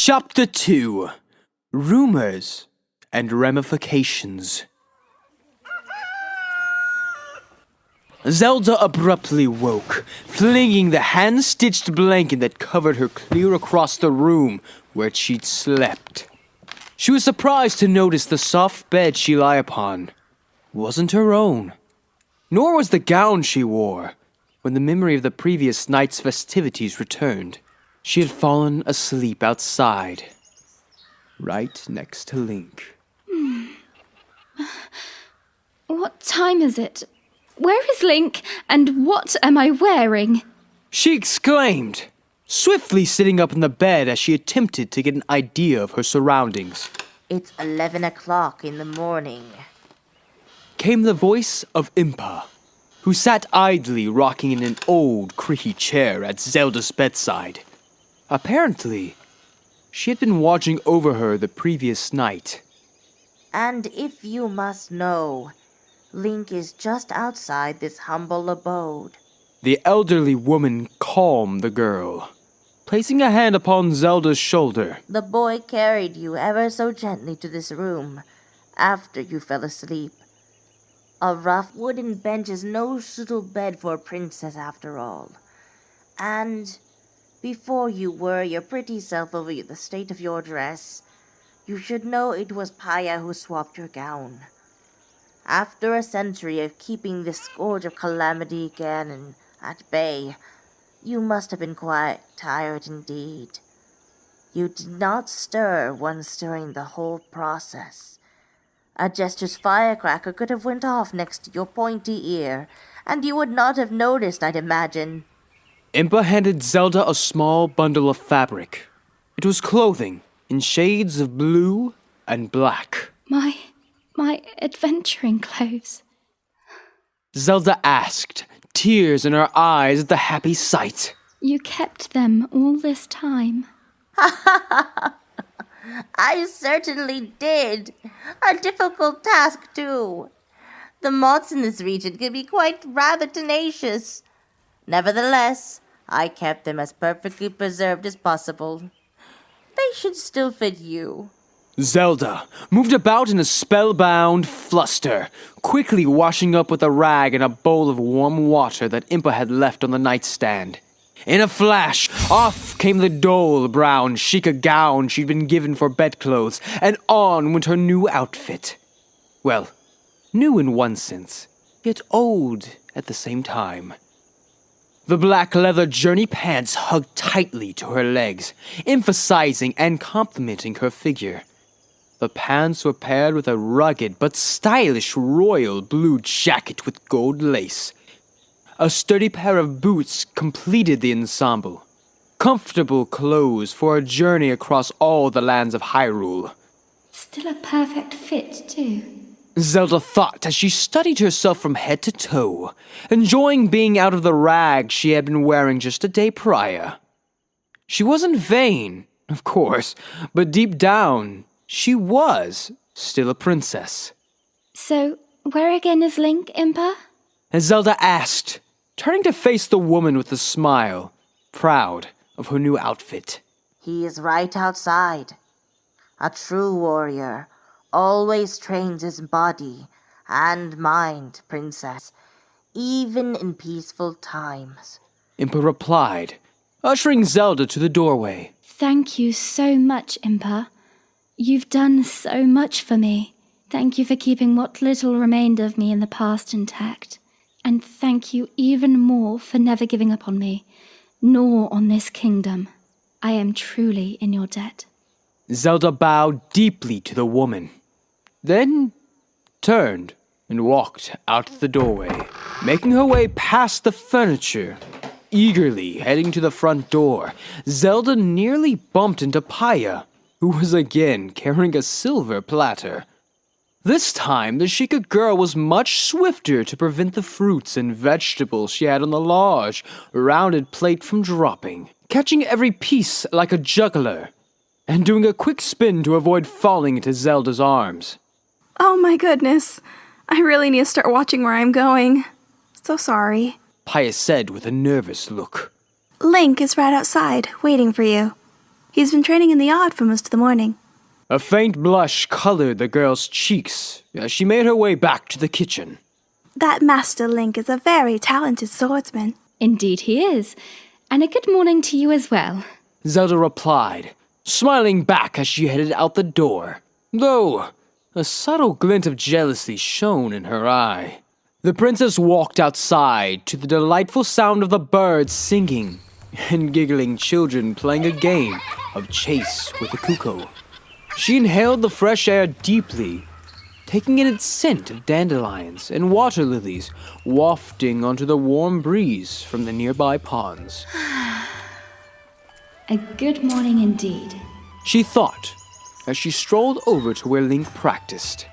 Chapter 2: Rumors and Ramifications. Zelda abruptly woke, flinging the hand-stitched blanket that covered her clear across the room where she'd slept. She was surprised to notice the soft bed she lay upon wasn't her own, nor was the gown she wore. When the memory of the previous night's festivities returned, she had fallen asleep outside, right next to Link. What time is it? Where is Link, and what am I wearing? She exclaimed, swiftly sitting up in the bed as she attempted to get an idea of her surroundings. It's 11 o'clock in the morning. Came the voice of Impa, who sat idly rocking in an old, creaky chair at Zelda's bedside. Apparently, she had been watching over her the previous night. And if you must know, Link is just outside this humble abode. The elderly woman calmed the girl, placing a hand upon Zelda's shoulder. The boy carried you ever so gently to this room after you fell asleep. A rough wooden bench is no suitable bed for a princess after all. And before you worry your pretty self over the state of your dress, you should know it was Paya who swapped your gown. After a century of keeping this scourge of calamity again and at bay, you must have been quite tired indeed. You did not stir once during the whole process. A jester's firecracker could have went off next to your pointy ear, and you would not have noticed, I'd imagine. Impa handed Zelda a small bundle of fabric. It was clothing in shades of blue and black. My adventuring clothes. Zelda asked, tears in her eyes at the happy sight. You kept them all this time. I certainly did. A difficult task, too. The moths in this region can be quite rather tenacious. Nevertheless, I kept them as perfectly preserved as possible. They should still fit you. Zelda moved about in a spellbound fluster, quickly washing up with a rag and a bowl of warm water that Impa had left on the nightstand. In a flash, off came the dull brown Sheikah gown she'd been given for bedclothes, and on went her new outfit. Well, new in one sense, yet old at the same time. The black leather journey pants hugged tightly to her legs, emphasizing and complementing her figure. The pants were paired with a rugged but stylish royal blue jacket with gold lace. A sturdy pair of boots completed the ensemble. Comfortable clothes for a journey across all the lands of Hyrule. Still a perfect fit, too. Zelda thought as she studied herself from head to toe, enjoying being out of the rag she had been wearing just a day prior. She wasn't vain, of course, but deep down, she was still a princess. So, where again is Link, Impa? As Zelda asked, turning to face the woman with a smile, proud of her new outfit. He is right outside. A true warrior always trains his body and mind, princess, even in peaceful times. Impa replied, ushering Zelda to the doorway. Thank you so much, Impa. You've done so much for me. Thank you for keeping what little remained of me in the past intact. And thank you even more for never giving up on me, nor on this kingdom. I am truly in your debt. Zelda bowed deeply to the woman, then turned and walked out the doorway, making her way past the furniture. Eagerly heading to the front door, Zelda nearly bumped into Paya, who was again carrying a silver platter. This time, the Sheikah girl was much swifter to prevent the fruits and vegetables she had on the large, rounded plate from dropping, catching every piece like a juggler, and doing a quick spin to avoid falling into Zelda's arms. Oh my goodness, I really need to start watching where I'm going. So sorry. Paya said with a nervous look. Link is right outside, waiting for you. He's been training in the yard for most of the morning. A faint blush colored the girl's cheeks as she made her way back to the kitchen. That Master Link is a very talented swordsman. Indeed he is. And a good morning to you as well. Zelda replied, smiling back as she headed out the door, though a subtle glint of jealousy shone in her eye. The princess walked outside to the delightful sound of the birds singing and giggling children playing a game of chase with the cuckoo. She inhaled the fresh air deeply, taking in its scent of dandelions and water lilies wafting onto the warm breeze from the nearby ponds. A good morning indeed. She thought as she strolled over to where Link practiced.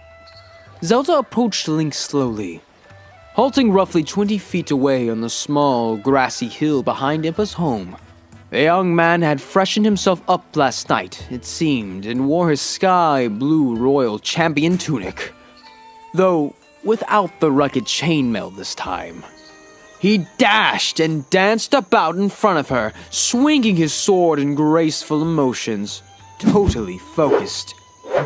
Zelda approached Link slowly, halting roughly 20 feet away on the small, grassy hill behind Impa's home. The young man had freshened himself up last night, it seemed, and wore his sky blue royal champion tunic, though without the rugged chainmail this time. He dashed and danced about in front of her, swinging his sword in graceful motions, totally focused,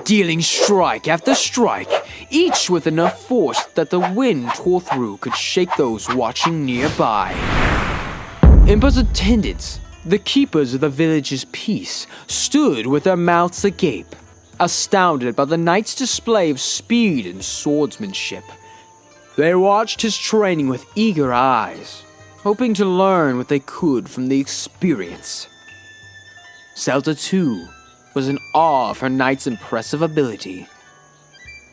dealing strike after strike, each with enough force that the wind tore through could shake those watching nearby. Impa's attendants, the keepers of the village's peace, stood with their mouths agape, astounded by the knight's display of speed and swordsmanship. They watched his training with eager eyes, hoping to learn what they could from the experience. Zelda, too, was in awe of her knight's impressive ability.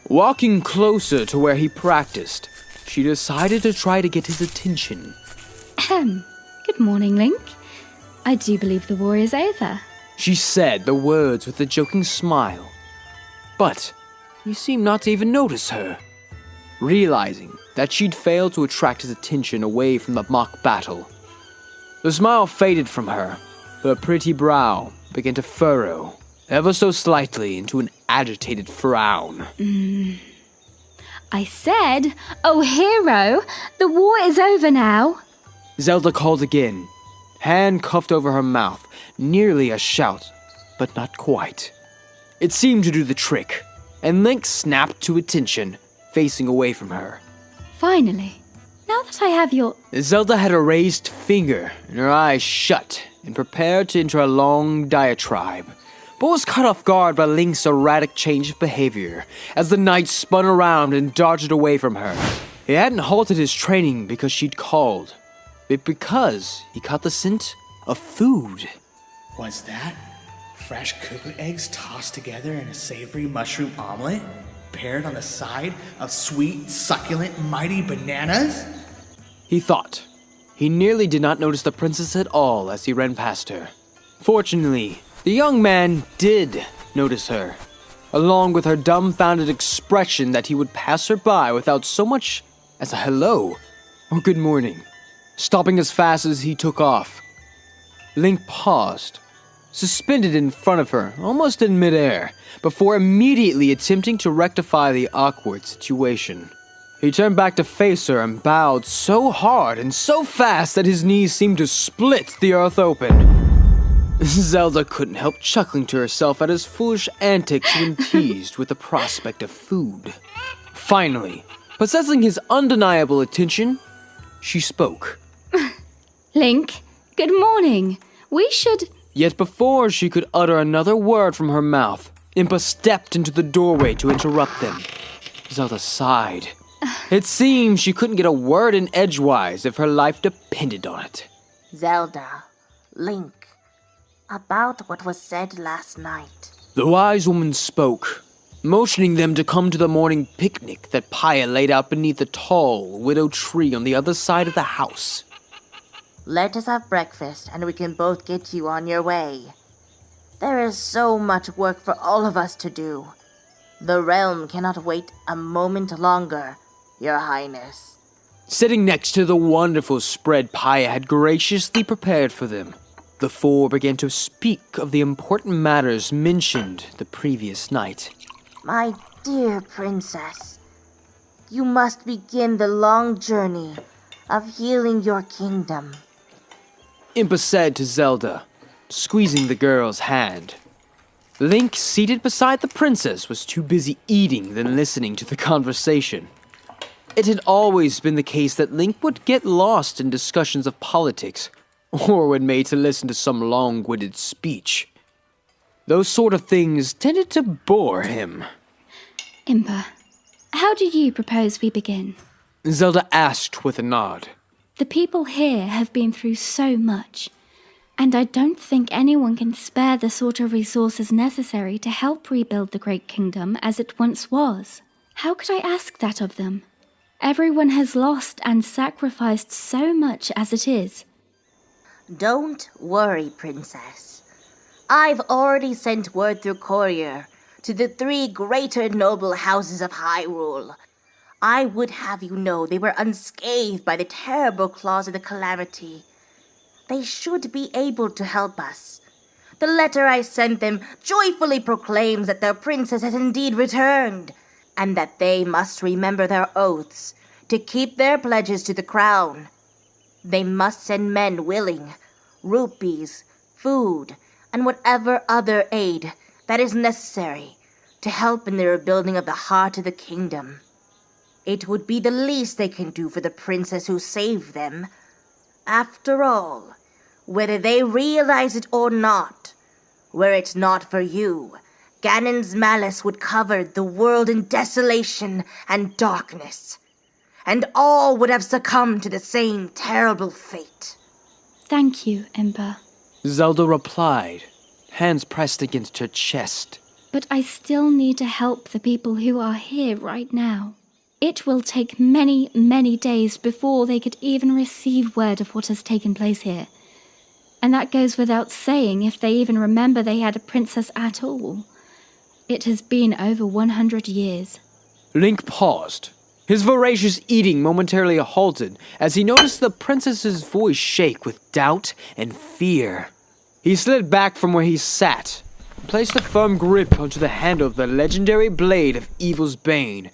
Walking closer to where he practiced, she decided to try to get his attention. Good morning, Link. I do believe the war is over. She said the words with a joking smile, but he seemed not to even notice her. Realizing that she'd failed to attract his attention away from the mock battle, the smile faded from her. Her pretty brow began to furrow ever so slightly into an agitated frown. I said, oh hero, the war is over now. Zelda called again, hand cuffed over her mouth, nearly a shout, but not quite. It seemed to do the trick, and Link snapped to attention, facing away from her. Finally, now that I have your... Zelda had a raised finger and her eyes shut and prepared to enter a long diatribe, but was caught off guard by Link's erratic change of behavior as the knight spun around and darted away from her. He hadn't halted his training because she'd called, but because he caught the scent of food. Was that fresh cuckoo eggs tossed together in a savory mushroom omelet, paired on the side of sweet, succulent, mighty bananas? He thought. He nearly did not notice the princess at all as he ran past her. Fortunately, the young man did notice her, along with her dumbfounded expression that he would pass her by without so much as a hello or good morning, stopping as fast as he took off. Link paused, suspended in front of her, almost in midair, before immediately attempting to rectify the awkward situation. He turned back to face her and bowed so hard and so fast that his knees seemed to split the earth open. Zelda couldn't help chuckling to herself at his foolish antics when teased with the prospect of food. Finally, possessing his undeniable attention, she spoke. Link, good morning. We should... Yet before she could utter another word from her mouth, Impa stepped into the doorway to interrupt them. Zelda sighed. It seemed she couldn't get a word in edgewise if her life depended on it. Zelda, Link, about what was said last night. The wise woman spoke, motioning them to come to the morning picnic that Paya laid out beneath a tall widow tree on the other side of the house. Let us have breakfast and we can both get you on your way. There is so much work for all of us to do. The realm cannot wait a moment longer, Your Highness. Sitting next to the wonderful spread Paya had graciously prepared for them, the four began to speak of the important matters mentioned the previous night. My dear princess, you must begin the long journey of healing your kingdom. Impa said to Zelda, squeezing the girl's hand. Link, seated beside the princess, was too busy eating than listening to the conversation. It had always been the case that Link would get lost in discussions of politics, or when made to listen to some long-winded speech. Those sort of things tended to bore him. Impa, how do you propose we begin? Zelda asked with a nod. The people here have been through so much, and I don't think anyone can spare the sort of resources necessary to help rebuild the Great Kingdom as it once was. How could I ask that of them? Everyone has lost and sacrificed so much as it is. Don't worry, Princess. I've already sent word through courier to the 3 greater noble houses of Hyrule. I would have you know they were unscathed by the terrible claws of the Calamity. They should be able to help us. The letter I sent them joyfully proclaims that their princess has indeed returned, and that they must remember their oaths to keep their pledges to the crown. They must send men willing, rupees, food, and whatever other aid that is necessary to help in the rebuilding of the heart of the kingdom. It would be the least they can do for the princess who saved them. After all, whether they realize it or not, were it not for you, Ganon's malice would cover the world in desolation and darkness, and all would have succumbed to the same terrible fate. Thank you, Impa. Zelda replied, hands pressed against her chest. But I still need to help the people who are here right now. It will take many, many days before they could even receive word of what has taken place here. And that goes without saying if they even remember they had a princess at all. It has been over 100 years. Link paused. His voracious eating momentarily halted as he noticed the princess's voice shake with doubt and fear. He slid back from where he sat, placed a firm grip onto the handle of the legendary blade of Evil's Bane,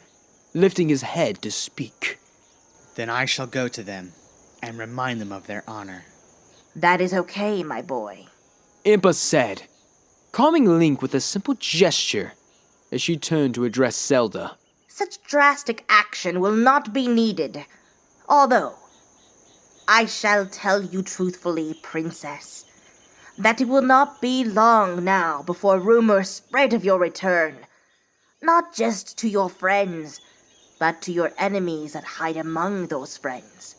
lifting his head to speak. Then I shall go to them and remind them of their honor. That is okay, my boy. Impa said, calming Link with a simple gesture as she turned to address Zelda. Such drastic action will not be needed. Although, I shall tell you truthfully, Princess, that it will not be long now before rumors spread of your return. Not just to your friends, but to your enemies that hide among those friends.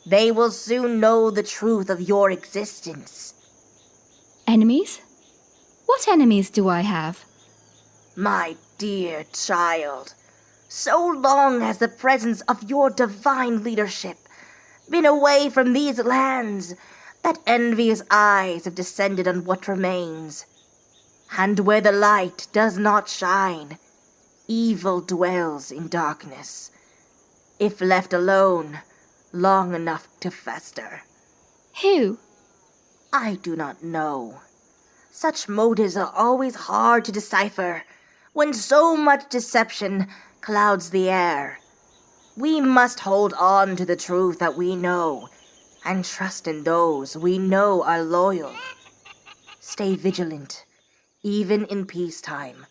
They will soon know the truth of your existence. Enemies? What enemies do I have? My dear child, so long has the presence of your divine leadership been away from these lands that envious eyes have descended on what remains. And where the light does not shine, evil dwells in darkness, if left alone long enough to fester. Who? I do not know. Such motives are always hard to decipher when so much deception clouds the air. We must hold on to the truth that we know and trust in those we know are loyal. Stay vigilant, even in peacetime,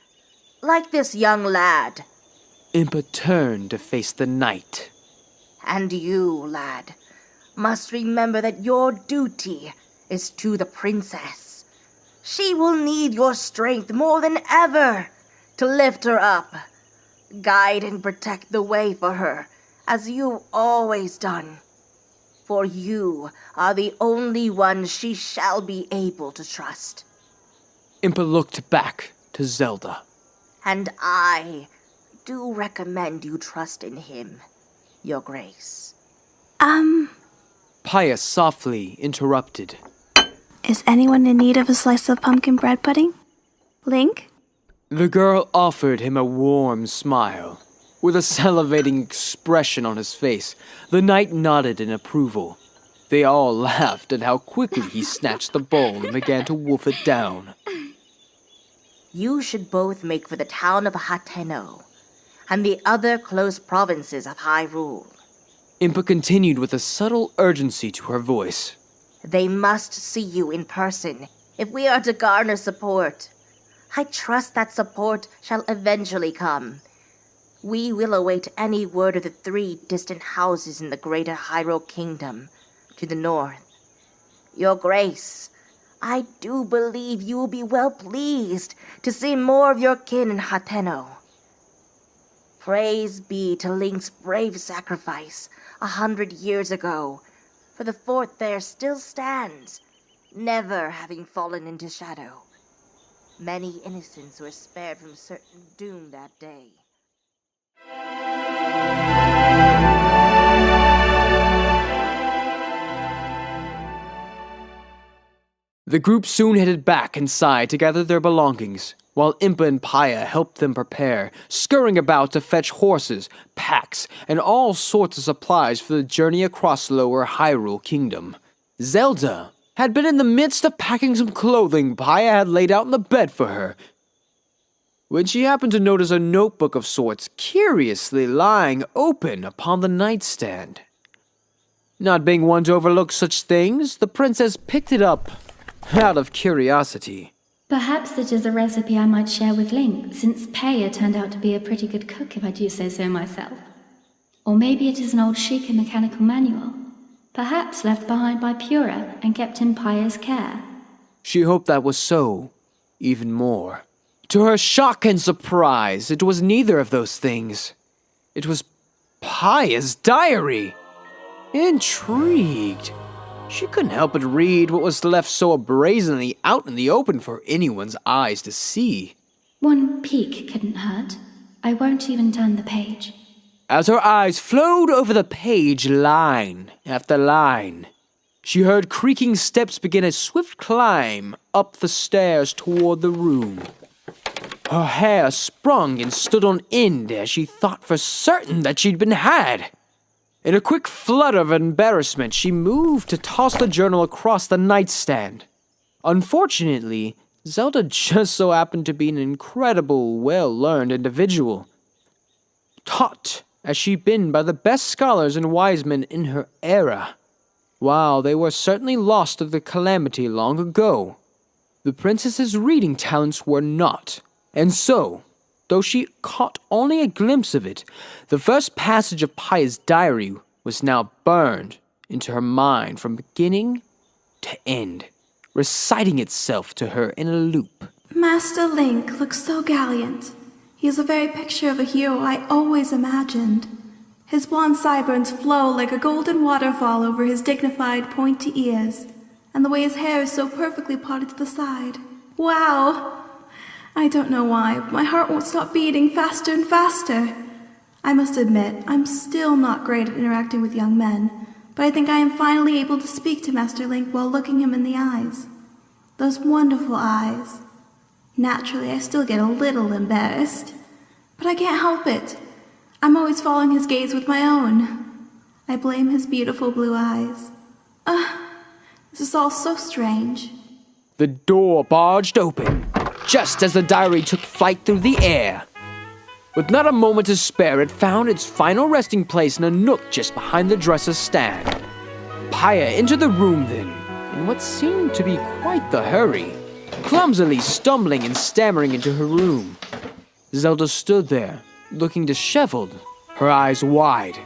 like this young lad. Impa turned to face the knight. And you, lad, must remember that your duty is to the princess. She will need your strength more than ever to lift her up. Guide and protect the way for her, as you've always done. For you are the only one she shall be able to trust. Impa looked back to Zelda. And I do recommend you trust in him, Your Grace. Paya softly interrupted. Is anyone in need of a slice of pumpkin bread pudding? Link? The girl offered him a warm smile. With a salivating expression on his face, the knight nodded in approval. They all laughed at how quickly he snatched the bowl and began to wolf it down. You should both make for the town of Hateno and the other close provinces of Hyrule. Impa continued with a subtle urgency to her voice. They must see you in person if we are to garner support, I trust that support shall eventually come. We will await any word of the 3 distant houses in the greater Hyrule Kingdom to the north. Your Grace, I do believe you will be well pleased to see more of your kin in Hateno. Praise be to Link's brave sacrifice 100 years ago, for the fort there still stands, never having fallen into shadow. Many innocents were spared from certain doom that day. The group soon headed back inside to gather their belongings, while Impa and Paya helped them prepare, scurrying about to fetch horses, packs, and all sorts of supplies for the journey across Lower Hyrule Kingdom. Zelda had been in the midst of packing some clothing Paya had laid out in the bed for her, when she happened to notice a notebook of sorts curiously lying open upon the nightstand. Not being one to overlook such things, the princess picked it up out of curiosity. Perhaps it is a recipe I might share with Link, since Paya turned out to be a pretty good cook if I do say so myself. Or maybe it is an old Sheikah mechanical manual, perhaps left behind by Pura and kept in Paya's care. She hoped that was so, even more. To her shock and surprise, it was neither of those things. It was Paya's diary. Intrigued, she couldn't help but read what was left so brazenly out in the open for anyone's eyes to see. One peek couldn't hurt. I won't even turn the page. As her eyes flowed over the page line after line, she heard creaking steps begin a swift climb up the stairs toward the room. Her hair sprung and stood on end as she thought for certain that she'd been had. In a quick flutter of embarrassment, she moved to toss the journal across the nightstand. Unfortunately, Zelda just so happened to be an incredible, well-learned individual. Taught as she'd been by the best scholars and wise men in her era. While they were certainly lost to the Calamity long ago, the princess's reading talents were not. And so, though she caught only a glimpse of it, the first passage of Paya's diary was now burned into her mind from beginning to end, reciting itself to her in a loop. Master Link looks so gallant. He is the very picture of a hero I always imagined. His blonde sideburns flow like a golden waterfall over his dignified, pointy ears, and the way his hair is so perfectly parted to the side. Wow! I don't know why, but my heart won't stop beating faster and faster. I must admit, I'm still not great at interacting with young men, but I think I am finally able to speak to Master Link while looking him in the eyes. Those wonderful eyes. Naturally, I still get a little embarrassed, but I can't help it. I'm always following his gaze with my own. I blame his beautiful blue eyes. This is all so strange. The door barged open, just as the diary took flight through the air. With not a moment to spare, it found its final resting place in a nook just behind the dresser's stand. Paya entered the room then, in what seemed to be quite the hurry, clumsily stumbling and stammering into her room. Zelda stood there, looking disheveled, her eyes wide,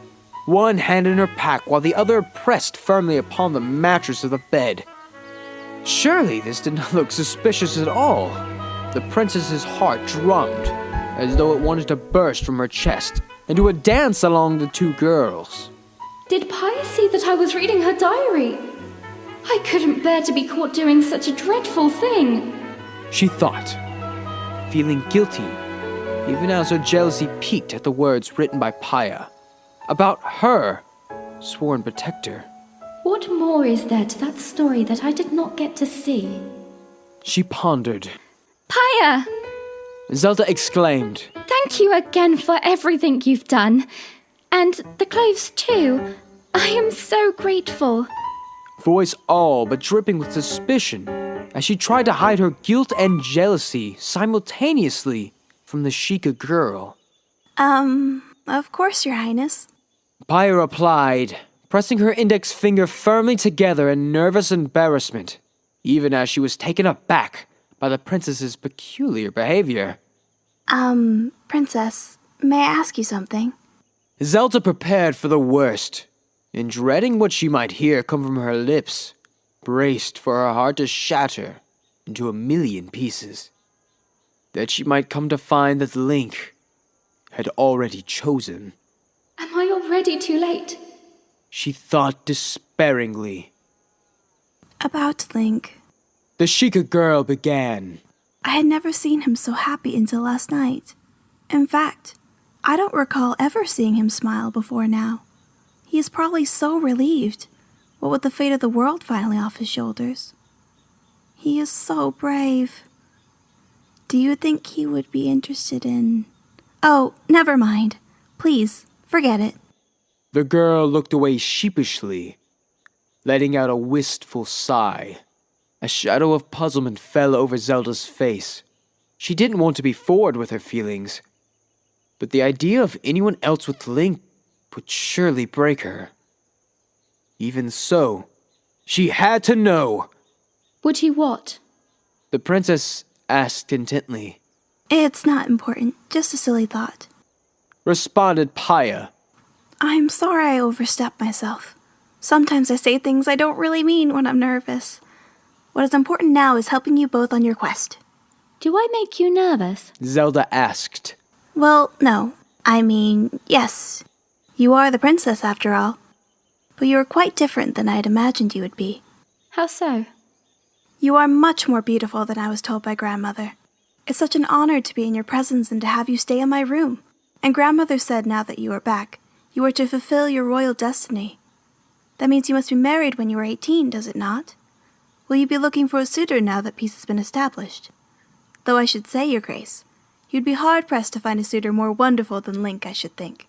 one hand in her pack while the other pressed firmly upon the mattress of the bed. Surely this did not look suspicious at all. The princess's heart drummed, as though it wanted to burst from her chest, and do a dance along the two girls. Did Paya see that I was reading her diary? I couldn't bear to be caught doing such a dreadful thing, She thought, feeling guilty, even as her jealousy piqued at the words written by Paya, about her sworn protector. What more is there to that story that I did not get to see? She pondered. Paya! Zelda exclaimed. Thank you again for everything you've done. And the clothes too. I am so grateful. Voice all but dripping with suspicion, as she tried to hide her guilt and jealousy simultaneously from the Sheikah girl. Of course, Your Highness. Paya replied, pressing her index finger firmly together in nervous embarrassment. even as she was taken aback by the princess's peculiar behavior. Princess, may I ask you something? Zelda prepared for the worst, and dreading what she might hear come from her lips, braced for her heart to shatter into a million pieces. That she might come to find that Link had already chosen. Am I already too late? She thought despairingly. About Link. The Sheikah girl began. I had never seen him so happy until last night. In fact, I don't recall ever seeing him smile before now. He is probably so relieved, what with the fate of the world finally off his shoulders. He is so brave. Do you think he would be interested in... Oh, never mind. Please, forget it. The girl looked away sheepishly, letting out a wistful sigh. A shadow of puzzlement fell over Zelda's face. She didn't want to be forward with her feelings, but the idea of anyone else with Link would surely break her. Even so, she had to know. Would he what? The princess asked intently. It's not important, just a silly thought. Responded Paya. I'm sorry I overstepped myself. Sometimes I say things I don't really mean when I'm nervous. What is important now is helping you both on your quest. Do I make you nervous? Zelda asked. Well, no. I mean, yes. You are the princess after all. But you are quite different than I had imagined you would be. How so? You are much more beautiful than I was told by Grandmother. It's such an honor to be in your presence and to have you stay in my room. And Grandmother said now that you are back, you are to fulfill your royal destiny. That means you must be married when you are 18, does it not? Will you be looking for a suitor now that peace has been established? Though I should say, Your Grace, you'd be hard-pressed to find a suitor more wonderful than Link, I should think.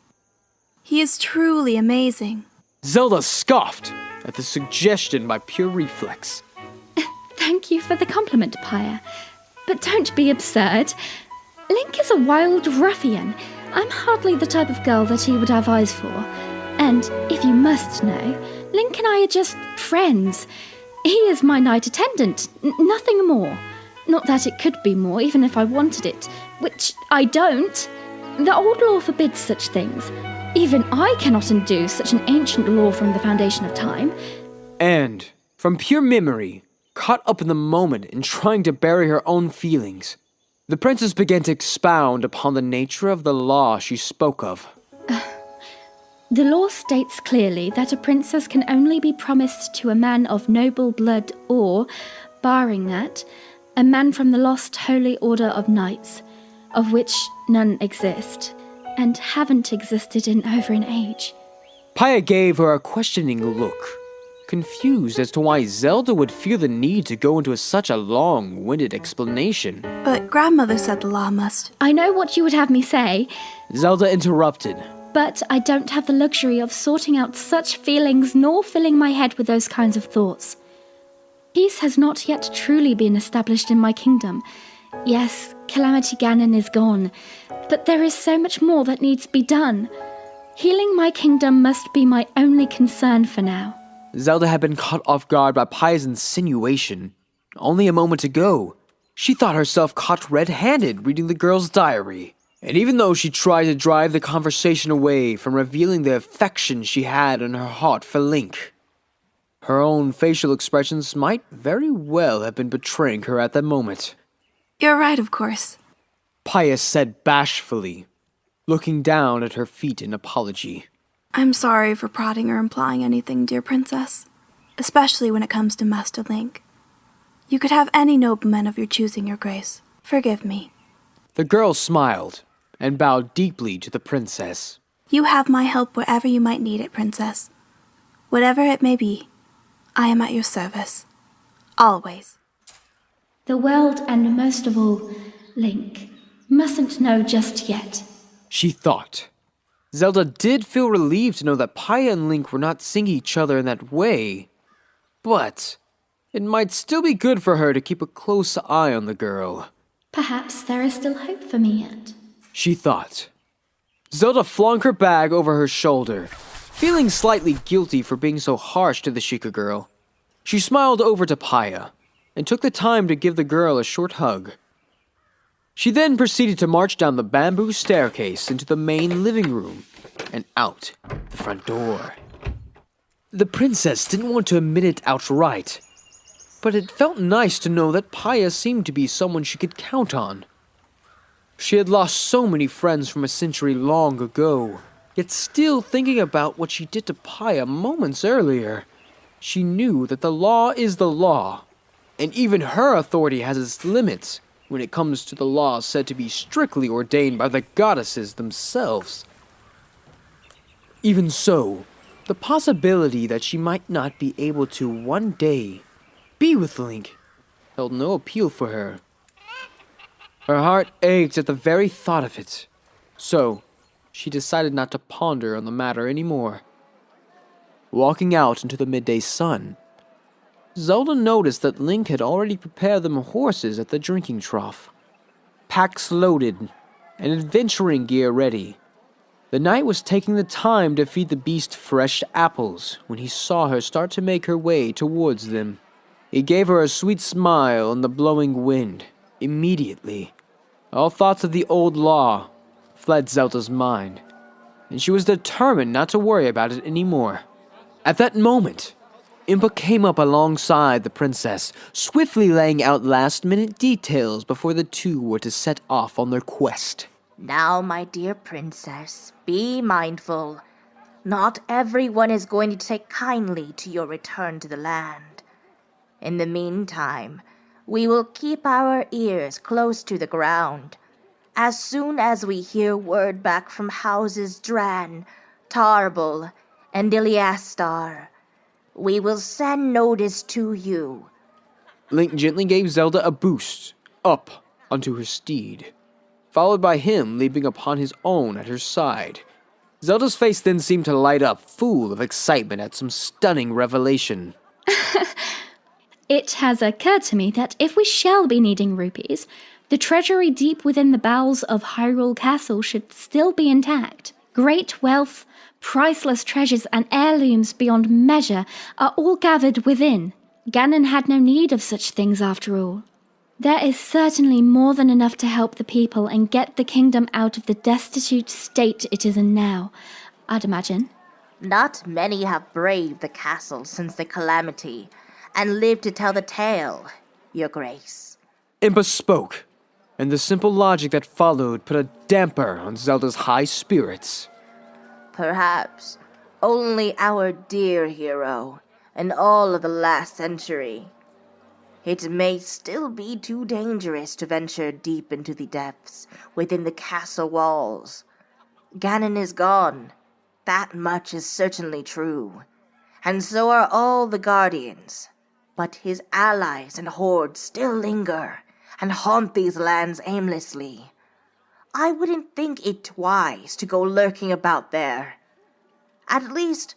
He is truly amazing. Zelda scoffed at the suggestion by pure reflex. Thank you for the compliment, Paya. But don't be absurd. Link is a wild ruffian. I'm hardly the type of girl that he would have eyes for. And, if you must know, Link and I are just friends. He is my night attendant, nothing more. Not that it could be more, even if I wanted it, which I don't. The old law forbids such things. Even I cannot undo such an ancient law from the foundation of time. And, from pure memory, caught up in the moment and trying to bury her own feelings, the princess began to expound upon the nature of the law she spoke of. The law states clearly that a princess can only be promised to a man of noble blood or, barring that, a man from the lost holy order of knights, of which none exist, and haven't existed in over an age. Paya gave her a questioning look, confused as to why Zelda would feel the need to go into such a long-winded explanation. But Grandmother said the law must. I know what you would have me say, Zelda interrupted. but I don't have the luxury of sorting out such feelings nor filling my head with those kinds of thoughts. Peace has not yet truly been established in my kingdom. Yes, Calamity Ganon is gone, but there is so much more that needs to be done. Healing my kingdom must be my only concern for now. Zelda had been caught off guard by Paya's insinuation. Only a moment ago, she thought herself caught red-handed reading the girl's diary. And even though she tried to drive the conversation away from revealing the affection she had in her heart for Link, her own facial expressions might very well have been betraying her at that moment. You're right, of course. Paya said bashfully, looking down at her feet in apology. I'm sorry for prodding or implying anything, dear princess, especially when it comes to Master Link. You could have any nobleman of your choosing, Your Grace. Forgive me. The girl smiled and bowed deeply to the princess. You have my help wherever you might need it, princess. Whatever it may be, I am at your service. Always. The world, and most of all, Link, mustn't know just yet. She thought. Zelda did feel relieved to know that Paya and Link were not seeing each other in that way, but it might still be good for her to keep a close eye on the girl. Perhaps there is still hope for me yet. She thought. Zelda flung her bag over her shoulder, feeling slightly guilty for being so harsh to the Sheikah girl. She smiled over to Paya. and took the time to give the girl a short hug. She then proceeded to march down the bamboo staircase into the main living room and out the front door. The princess didn't want to admit it outright, but it felt nice to know that Paya seemed to be someone she could count on. She had lost so many friends from a century long ago, yet still thinking about what she did to Paya moments earlier, she knew that the law is the law, and even her authority has its limits when it comes to the laws said to be strictly ordained by the goddesses themselves. Even so, the possibility that she might not be able to one day be with Link held no appeal for her. Her heart ached at the very thought of it, so she decided not to ponder on the matter anymore. Walking out into the midday sun, Zelda noticed that Link had already prepared them horses at the drinking trough. Packs loaded and adventuring gear ready. The knight was taking the time to feed the beast fresh apples when he saw her start to make her way towards them. He gave her a sweet smile in the blowing wind. Immediately, all thoughts of the old law fled Zelda's mind, and she was determined not to worry about it anymore. At that moment, Impa came up alongside the princess, swiftly laying out last-minute details before the two were to set off on their quest. Now, my dear princess, be mindful. Not everyone is going to take kindly to your return to the land. In the meantime, we will keep our ears close to the ground. As soon as we hear word back from houses Dran, Tarble, and Iliastar, we will send notice to you. Link gently gave Zelda a boost up onto her steed, followed by him leaping upon his own at her side. Zelda's face then seemed to light up, full of excitement at some stunning revelation. It has occurred to me that if we shall be needing rupees, the treasury deep within the bowels of Hyrule Castle should still be intact. Great wealth, priceless treasures, and heirlooms beyond measure are all gathered within. Ganon had no need of such things after all. There is certainly more than enough to help the people and get the kingdom out of the destitute state it is in now, I'd imagine. Not many have braved the castle since the Calamity, and lived to tell the tale, Your Grace. Impa spoke, and the simple logic that followed put a damper on Zelda's high spirits. Perhaps only our dear hero in all of the last century. It may still be too dangerous to venture deep into the depths within the castle walls. Ganon is gone. That much is certainly true. And so are all the guardians. But his allies and hordes still linger and haunt these lands aimlessly. I wouldn't think it wise to go lurking about there. At least,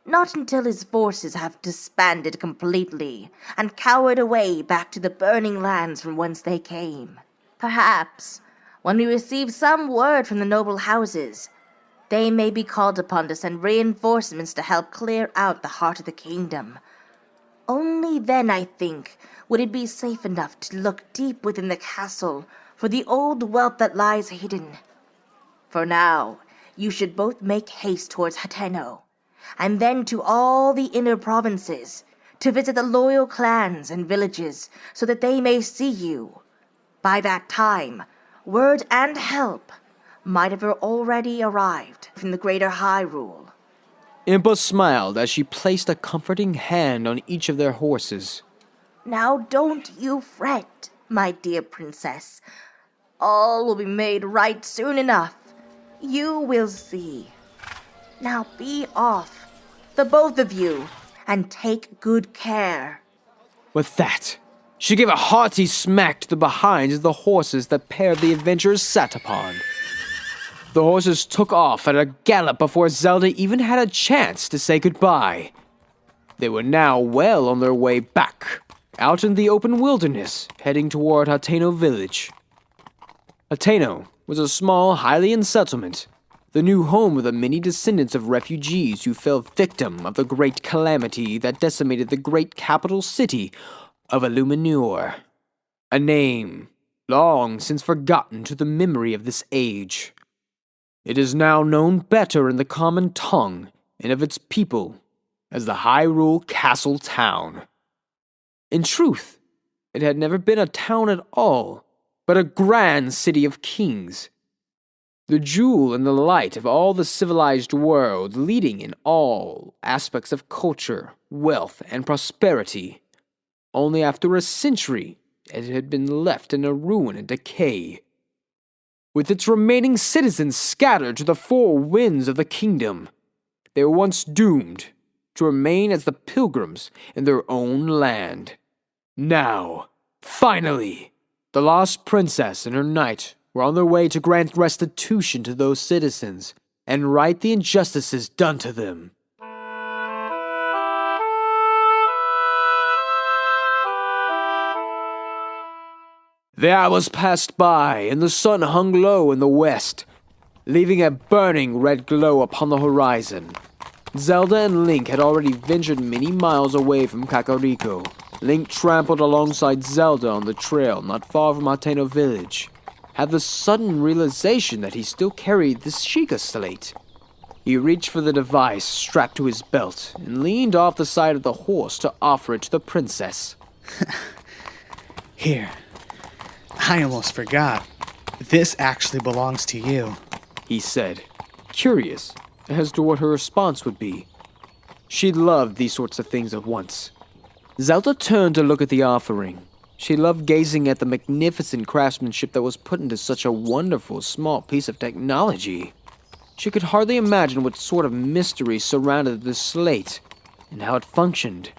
not until his forces have disbanded completely and cowered away back to the burning lands from whence they came. Perhaps, when we receive some word from the noble houses, they may be called upon to send reinforcements to help clear out the heart of the kingdom. Only then, I think, would it be safe enough to look deep within the castle for the old wealth that lies hidden. For now, you should both make haste towards Hateno, and then to all the inner provinces, to visit the loyal clans and villages, so that they may see you. By that time, word and help might have already arrived from the greater Hyrule. Impa smiled as she placed a comforting hand on each of their horses. Now don't you fret, my dear princess. All will be made right soon enough. You will see. Now be off, the both of you, and take good care. With that, she gave a hearty smack to the behinds of the horses that pair the adventurers sat upon. The horses took off at a gallop before Zelda even had a chance to say goodbye. They were now well on their way back, out in the open wilderness, heading toward Hateno village. Hateno was a small Hylian settlement, the new home of the many descendants of refugees who fell victim of the great calamity that decimated the great capital city of Illuminur, a name long since forgotten to the memory of this age. It is now known better in the common tongue and of its people as the Hyrule Castle Town. In truth, it had never been a town at all, but a grand city of kings. The jewel in the light of all the civilized world, leading in all aspects of culture, wealth, and prosperity. Only after a century, it had been left in a ruin and decay, with its remaining citizens scattered to the four winds of the kingdom. They were once doomed to remain as the pilgrims in their own land. Now, finally, the lost princess and her knight were on their way to grant restitution to those citizens and right the injustices done to them. The hours passed by, and the sun hung low in the west, leaving a burning red glow upon the horizon. Zelda and Link had already ventured many miles away from Kakariko. Link trampled alongside Zelda on the trail not far from Hateno village, had the sudden realization that he still carried the Sheikah slate. He reached for the device strapped to his belt and leaned off the side of the horse to offer it to the princess. Here. I almost forgot. This actually belongs to you, he said, curious as to what her response would be. She loved these sorts of things at once. Zelda turned to look at the offering. She loved gazing at the magnificent craftsmanship that was put into such a wonderful small piece of technology. She could hardly imagine what sort of mystery surrounded the slate and how it functioned,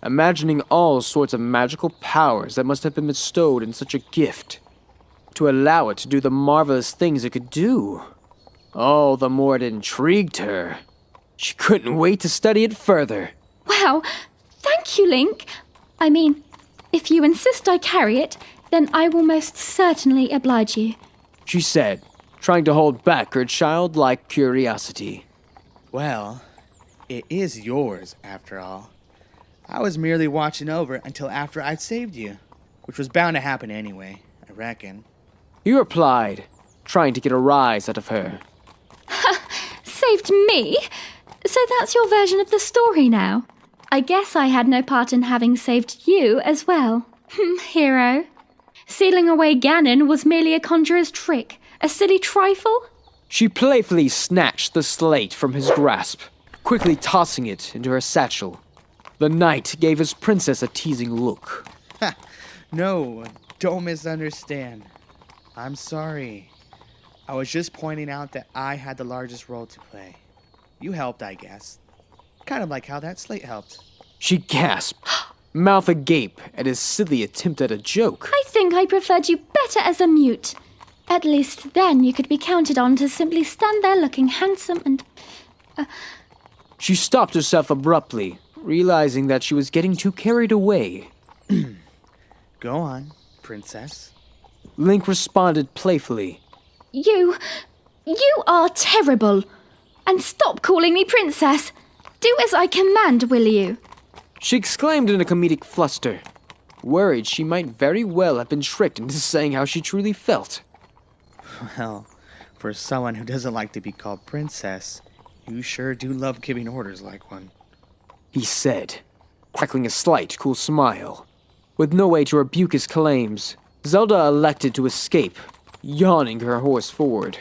imagining all sorts of magical powers that must have been bestowed in such a gift to allow it to do the marvelous things it could do. All the more it intrigued her. She couldn't wait to study it further. Wow, thank you, Link. I mean, if you insist I carry it, then I will most certainly oblige you, she said, trying to hold back her childlike curiosity. Well, it is yours, after all. I was merely watching over it until after I'd saved you, which was bound to happen anyway, I reckon. He replied, trying to get a rise out of her. Saved me? So that's your version of the story now? I guess I had no part in having saved you as well. Hero. Sealing away Ganon was merely a conjurer's trick, a silly trifle? She playfully snatched the slate from his grasp, quickly tossing it into her satchel. The knight gave his princess a teasing look. No, don't misunderstand. I'm sorry. I was just pointing out that I had the largest role to play. You helped, I guess. Kind of like how that slate helped. She gasped, mouth agape at his silly attempt at a joke. I think I preferred you better as a mute. At least then you could be counted on to simply stand there looking handsome and... She stopped herself abruptly, realizing that she was getting too carried away. Go on, princess. Link responded playfully. You are terrible. And stop calling me princess. Do as I command, will you? She exclaimed in a comedic fluster, worried she might very well have been tricked into saying how she truly felt. Well, for someone who doesn't like to be called princess, you sure do love giving orders like one, he said, crackling a slight, cool smile. With no way to rebuke his claims, Zelda elected to escape, yawning her horse forward.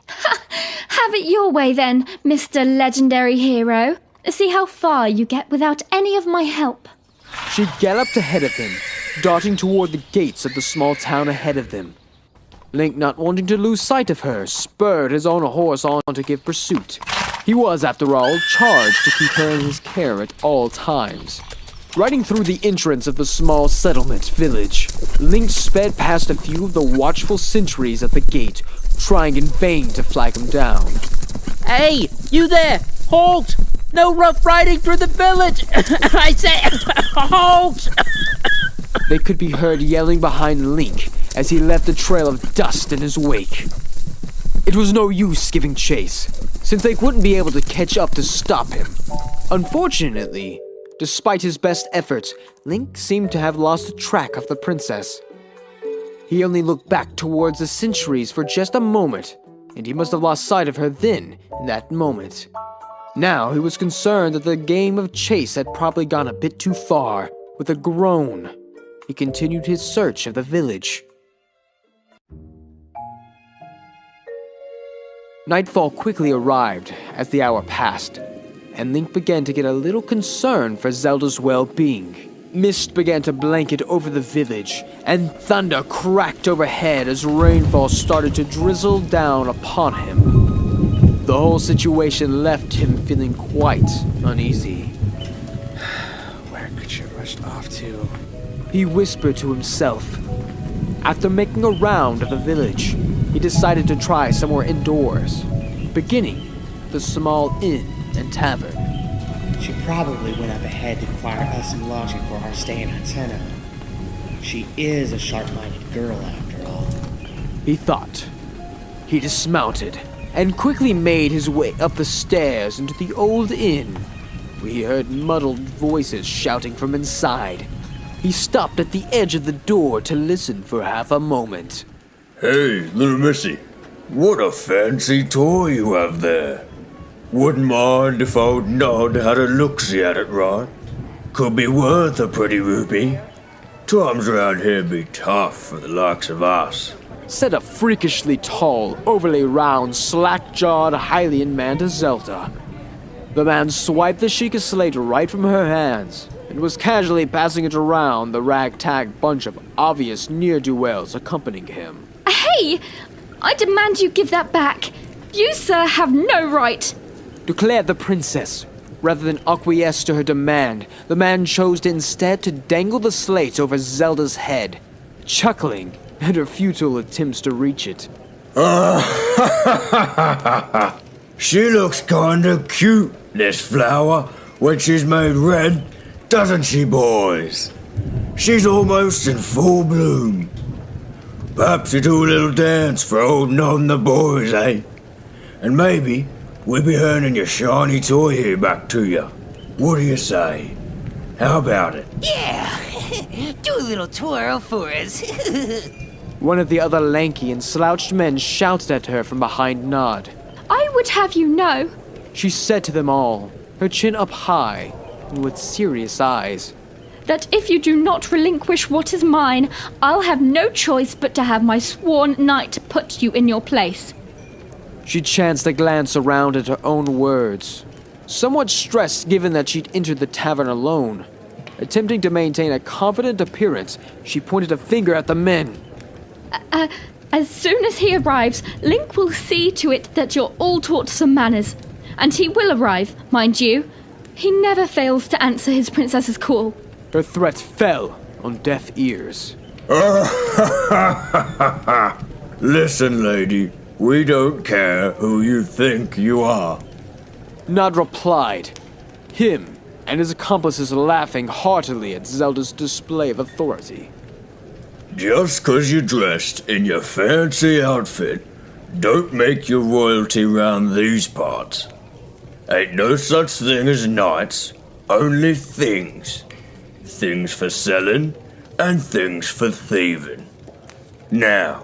Have it your way then, Mr. Legendary Hero. See how far you get without any of my help. She galloped ahead of him, darting toward the gates of the small town ahead of them. Link, not wanting to lose sight of her, spurred his own horse on to give pursuit. He was, after all, charged to keep her in his care at all times. Riding through the entrance of the small settlement village, Link sped past a few of the watchful sentries at the gate, trying in vain to flag him down. Hey, you there! Halt! No rough riding through the village! I say, halt! They could be heard yelling behind Link as he left a trail of dust in his wake. It was no use giving chase, since they wouldn't be able to catch up to stop him. Unfortunately, Despite his best efforts, Link seemed to have lost track of the princess. He only looked back towards the centuries for just a moment, and he must have lost sight of her then, in that moment. Now he was concerned that the game of chase had probably gone a bit too far. With a groan, he continued his search of the village. Nightfall quickly arrived as the hour passed, and Link began to get a little concerned for Zelda's well-being. Mist began to blanket over the village, and thunder cracked overhead as rainfall started to drizzle down upon him. The whole situation left him feeling quite uneasy. Where could she have rushed off to? He whispered to himself. After making a round of the village, he decided to try somewhere indoors, beginning with a small inn and tavern. She probably went up ahead to acquire us some lodging for our stay in Hateno. She is a sharp-minded girl, after all. He thought. He dismounted and quickly made his way up the stairs into the old inn, where he heard muddled voices shouting from inside. He stopped at the edge of the door to listen for half a moment. Hey, little missy, what a fancy toy you have there. Wouldn't mind if old Nod had a look-see at it, right? Could be worth a pretty rupee. Times around here be tough for the likes of us, Said a freakishly tall, overly round, slack-jawed Hylian man to Zelda. The man swiped the Sheikah slate right from her hands and was casually passing it around the ragtag bunch of obvious ne'er-do-wells accompanying him. Hey! I demand you give that back. You, sir, have no right. Declared the princess. Rather than acquiesce to her demand, the man chose to instead to dangle the slate over Zelda's head, chuckling at her futile attempts to reach it. She looks kinda cute, this flower, when she's made red, doesn't she, boys? She's almost in full bloom. Perhaps you do a little dance for old Nod and the boys, eh? And maybe we'll be earning your shiny toy here back to you. What do you say? How about it? Yeah, do a little twirl for us. One of the other lanky and slouched men shouted at her from behind Nod. I would have you know. She said to them all, her chin up high and with serious eyes, That if you do not relinquish what is mine, I'll have no choice but to have my sworn knight put you in your place. She chanced a glance around at her own words, somewhat stressed given that she'd entered the tavern alone. Attempting to maintain a confident appearance, she pointed a finger at the men. As soon as he arrives, Link will see to it that you're all taught some manners. And he will arrive, mind you. He never fails to answer his princess's call. Her threat fell on deaf ears. Listen, lady, we don't care who you think you are. Nod replied, him and his accomplices laughing heartily at Zelda's display of authority. Just 'cause you're dressed in your fancy outfit, don't make you royalty round these parts. Ain't no such thing as knights, only things. Things for selling, and things for thieving. Now,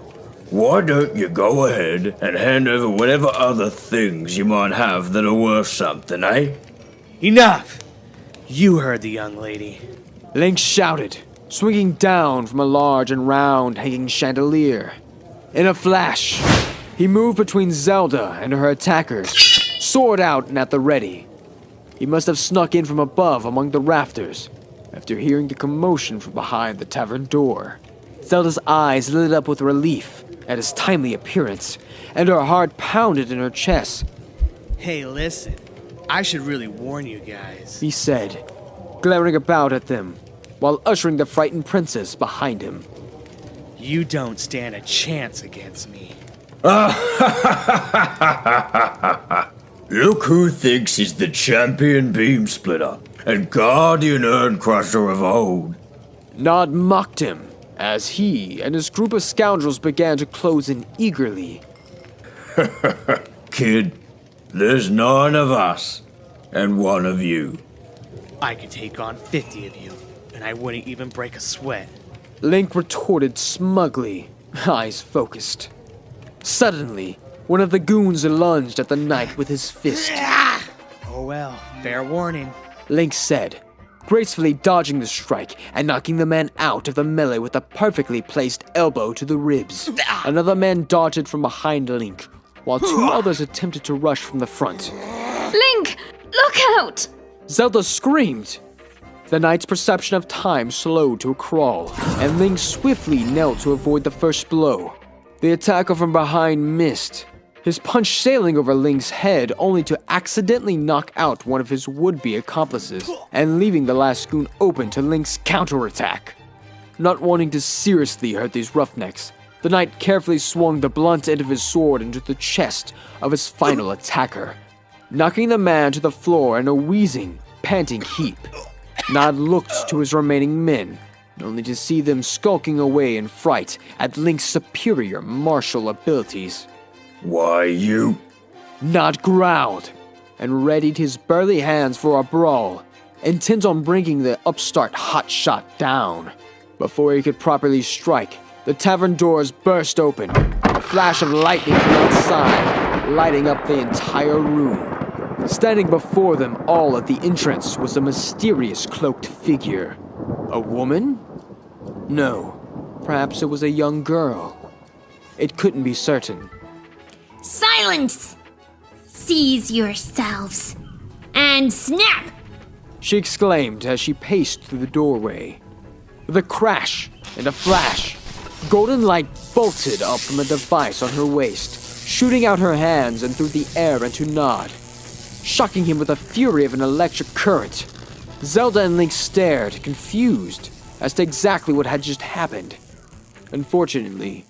why don't you go ahead and hand over whatever other things you might have that are worth something, eh? Enough! You heard the young lady. Link shouted, swinging down from a large and round hanging chandelier. In a flash, he moved between Zelda and her attackers, sword out and at the ready. He must have snuck in from above among the rafters, after hearing the commotion from behind the tavern door. Zelda's eyes lit up with relief at his timely appearance, and her heart pounded in her chest. Hey, listen. I should really warn you guys. He said, glaring about at them, while ushering the frightened princess behind him. You don't stand a chance against me. Look who thinks he's the champion beam splitter and guardian urn crusher of old. Nod mocked him as he and his group of scoundrels began to close in eagerly. Kid, there's 9 of us and 1 of you. I could take on 50 of you, and I wouldn't even break a sweat. Link retorted smugly, eyes focused. Suddenly, one of the goons lunged at the knight with his fist. Oh well, fair warning. Link said, gracefully dodging the strike and knocking the man out of the melee with a perfectly placed elbow to the ribs. Another man dodged from behind Link, while two others attempted to rush from the front. Link, look out! Zelda screamed. The knight's perception of time slowed to a crawl, and Link swiftly knelt to avoid the first blow. The attacker from behind missed, his punch sailing over Link's head only to accidentally knock out one of his would-be accomplices, and leaving the last goon open to Link's counterattack. Not wanting to seriously hurt these roughnecks, the knight carefully swung the blunt end of his sword into the chest of his final attacker, knocking the man to the floor in a wheezing, panting heap. Nod looked to his remaining men, only to see them skulking away in fright at Link's superior martial abilities. Why, you... Nod growled and readied his burly hands for a brawl, intent on bringing the upstart hotshot down. Before he could properly strike, the tavern doors burst open, a flash of lightning from outside, lighting up the entire room. Standing before them all at the entrance was a mysterious cloaked figure. A woman? No, perhaps it was a young girl. It couldn't be certain. Silence! Seize yourselves and snap! She exclaimed as she paced through the doorway. With a crash and a flash, golden light bolted up from a device on her waist, shooting out her hands and through the air into Nod, shocking him with the fury of an electric current. Zelda and Link stared, confused, as to exactly what had just happened. Unfortunately,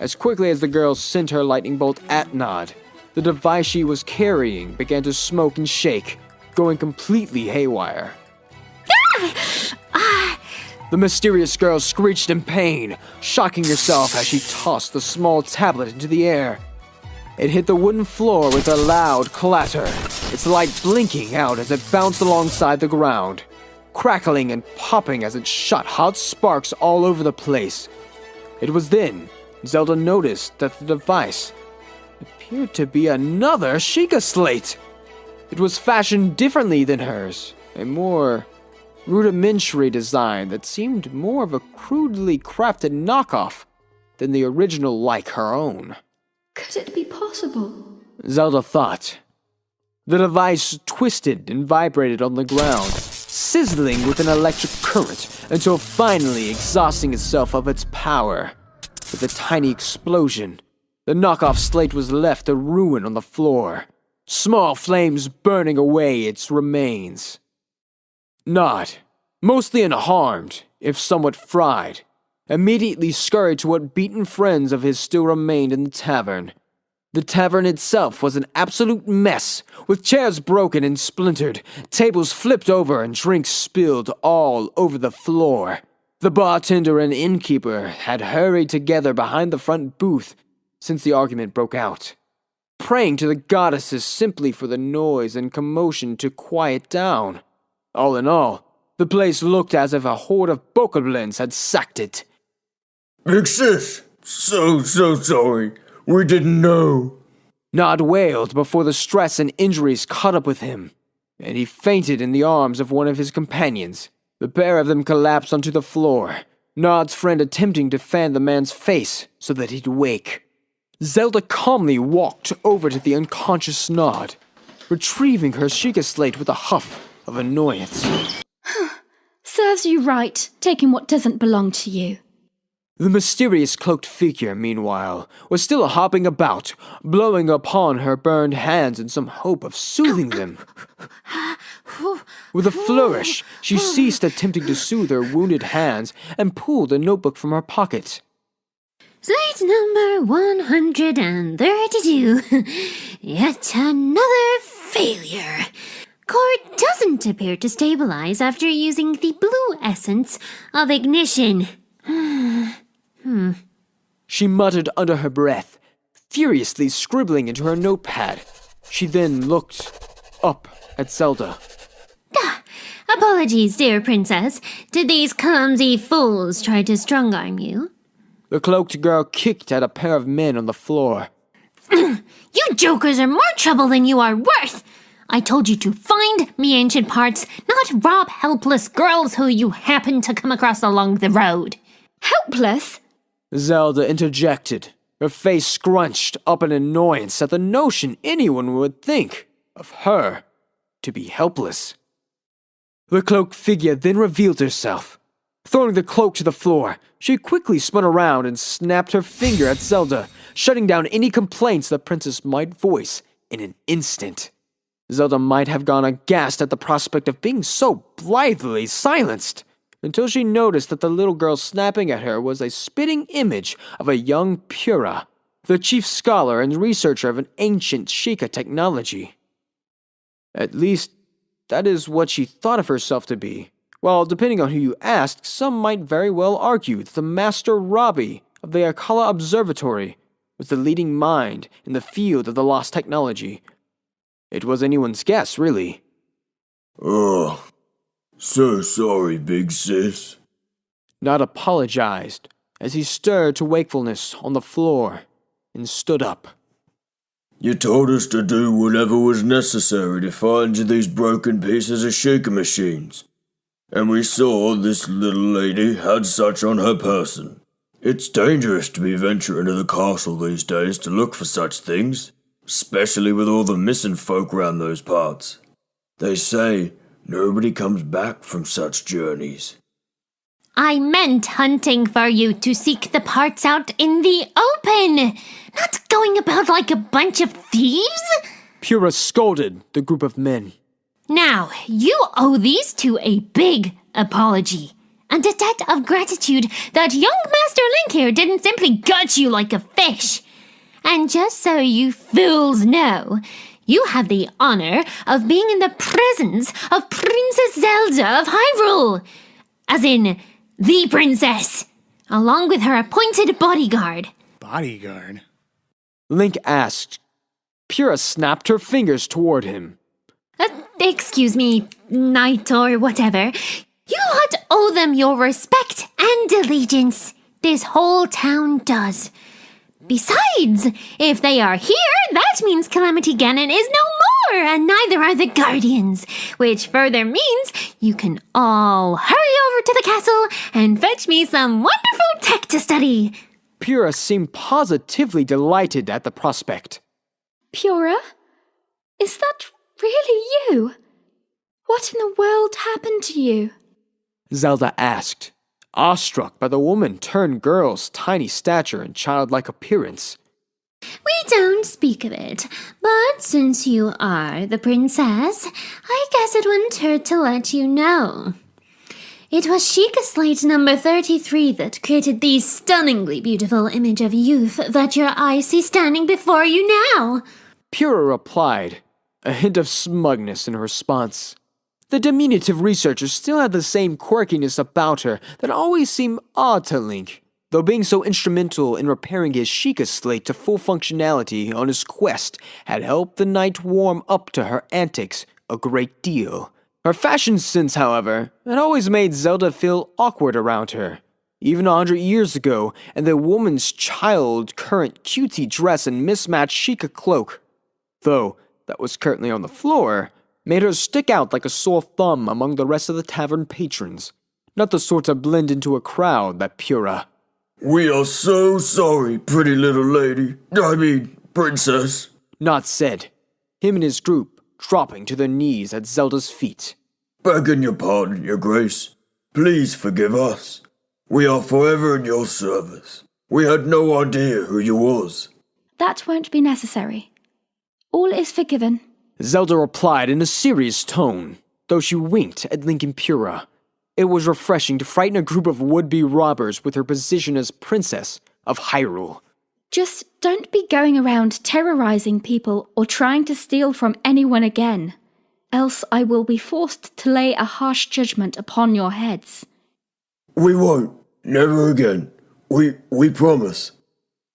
as quickly as the girl sent her lightning bolt at Nod, the device she was carrying began to smoke and shake, going completely haywire. The mysterious girl screeched in pain, shocking herself as she tossed the small tablet into the air. It hit the wooden floor with a loud clatter, its light blinking out as it bounced alongside the ground, crackling and popping as it shot hot sparks all over the place. It was then Zelda noticed that the device appeared to be another Sheikah slate. It was fashioned differently than hers, a more rudimentary design that seemed more of a crudely crafted knockoff than the original like her own. Could it be possible? Zelda thought. The device twisted and vibrated on the ground, sizzling with an electric current until finally exhausting itself of its power. With a tiny explosion, the knockoff slate was left a ruin on the floor, small flames burning away its remains. Nod, mostly unharmed, if somewhat fried, immediately scurried to what beaten friends of his still remained in the tavern. The tavern itself was an absolute mess, with chairs broken and splintered, tables flipped over and drinks spilled all over the floor. The bartender and innkeeper had hurried together behind the front booth since the argument broke out, praying to the goddesses simply for the noise and commotion to quiet down. All in all, the place looked as if a horde of bokoblins had sacked it. Big sis, so sorry. We didn't know. Nod wailed before the stress and injuries caught up with him, and he fainted in the arms of one of his companions. The pair of them collapsed onto the floor, Nod's friend attempting to fan the man's face so that he'd wake. Zelda calmly walked over to the unconscious Nod, retrieving her Sheikah slate with a huff of annoyance. Serves you right, taking what doesn't belong to you. The mysterious cloaked figure, meanwhile, was still hopping about, blowing upon her burned hands in some hope of soothing them. With a flourish, she ceased attempting to soothe her wounded hands and pulled a notebook from her pocket. Slate number 132. Yet another failure. Core doesn't appear to stabilize after using the blue essence of ignition. She muttered under her breath, furiously scribbling into her notepad. She then looked up at Zelda. Apologies, dear princess. Did these clumsy fools try to strong-arm you? The cloaked girl kicked at a pair of men on the floor. You jokers are more trouble than you are worth! I told you to find me ancient parts, not rob helpless girls who you happen to come across along the road. Helpless? Zelda interjected, her face scrunched up in annoyance at the notion anyone would think of her to be helpless. The cloaked figure then revealed herself. Throwing the cloak to the floor, she quickly spun around and snapped her finger at Zelda, shutting down any complaints the princess might voice in an instant. Zelda might have gone aghast at the prospect of being so blithely silenced, until she noticed that the little girl snapping at her was a spitting image of a young Pura, the chief scholar and researcher of an ancient Sheikah technology. At least, that is what she thought of herself to be. While, depending on who you asked, some might very well argue that the Master Robbie of the Akala Observatory was the leading mind in the field of the lost technology. It was anyone's guess, really. Oh, so sorry, big sis. Nod apologized as he stirred to wakefulness on the floor and stood up. You told us to do whatever was necessary to find you these broken pieces of Sheikah machines. And we saw this little lady had such on her person. It's dangerous to be venturing to the castle these days to look for such things, especially with all the missing folk round those parts. They say nobody comes back from such journeys. I meant hunting for you to seek the parts out in the open, not going about like a bunch of thieves. Pura scolded the group of men. Now, you owe these two a big apology, and a debt of gratitude that young Master Link here didn't simply gut you like a fish. And just so you fools know, you have the honor of being in the presence of Princess Zelda of Hyrule. As in, the princess, along with her appointed bodyguard. Bodyguard? Link asked. Pura snapped her fingers toward him. Excuse me, knight or whatever. You lot owe them your respect and allegiance. This whole town does. Besides, if they are here, that means Calamity Ganon is no more, and neither are the Guardians, which further means you can all hurry over to the castle and fetch me some wonderful tech to study. Pura seemed positively delighted at the prospect. Pura? Is that really you? What in the world happened to you? Zelda asked, awestruck by the woman-turned-girl's tiny stature and childlike appearance. We don't speak of it, but since you are the princess, I guess it wouldn't hurt to let you know. It was Sheikah Slate number 33 that created the stunningly beautiful image of youth that your eyes see standing before you now. Pura replied, a hint of smugness in her response. The diminutive researcher still had the same quirkiness about her that always seemed odd to Link, though being so instrumental in repairing his Sheikah Slate to full functionality on his quest had helped the knight warm up to her antics a great deal. Her fashion sense, however, had always made Zelda feel awkward around her, even 100 years ago, and the woman's child current cutie dress and mismatched Sheikah cloak, though that was currently on the floor, made her stick out like a sore thumb among the rest of the tavern patrons, not the sort to blend into a crowd that Pura. We are so sorry, pretty little lady. Princess. Not said, him and his group dropping to their knees at Zelda's feet. Begging your pardon, your grace. Please forgive us. We are forever in your service. We had no idea who you was. That won't be necessary. All is forgiven. Zelda replied in a serious tone, though she winked at Link and Pura. It was refreshing to frighten a group of would-be robbers with her position as Princess of Hyrule. Just don't be going around terrorizing people or trying to steal from anyone again. Else I will be forced to lay a harsh judgment upon your heads. We won't. Never again. We promise.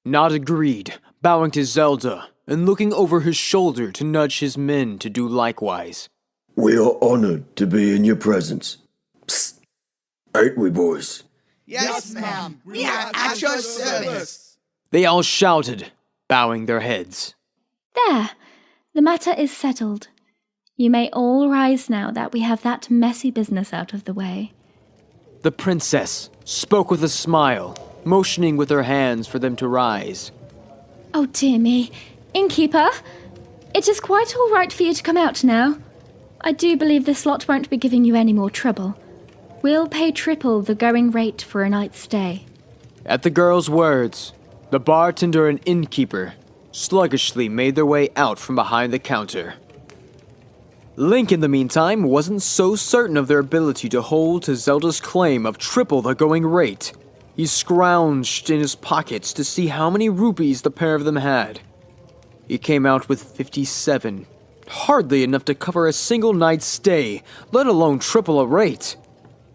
Nod agreed, bowing to Zelda and looking over his shoulder to nudge his men to do likewise. We are honored to be in your presence. Psst. Ain't we, boys? Yes, ma'am. We are at your service. They all shouted, bowing their heads. There, the matter is settled. You may all rise now that we have that messy business out of the way. The princess spoke with a smile, motioning with her hands for them to rise. Oh dear me. Innkeeper, it is quite all right for you to come out now. I do believe this lot won't be giving you any more trouble. We'll pay triple the going rate for a night's stay. At the girl's words, the bartender and innkeeper sluggishly made their way out from behind the counter. Link, in the meantime, wasn't so certain of their ability to hold to Zelda's claim of triple the going rate. He scrounged in his pockets to see how many rupees the pair of them had. He came out with 57. Hardly enough to cover a single night's stay, let alone triple a rate.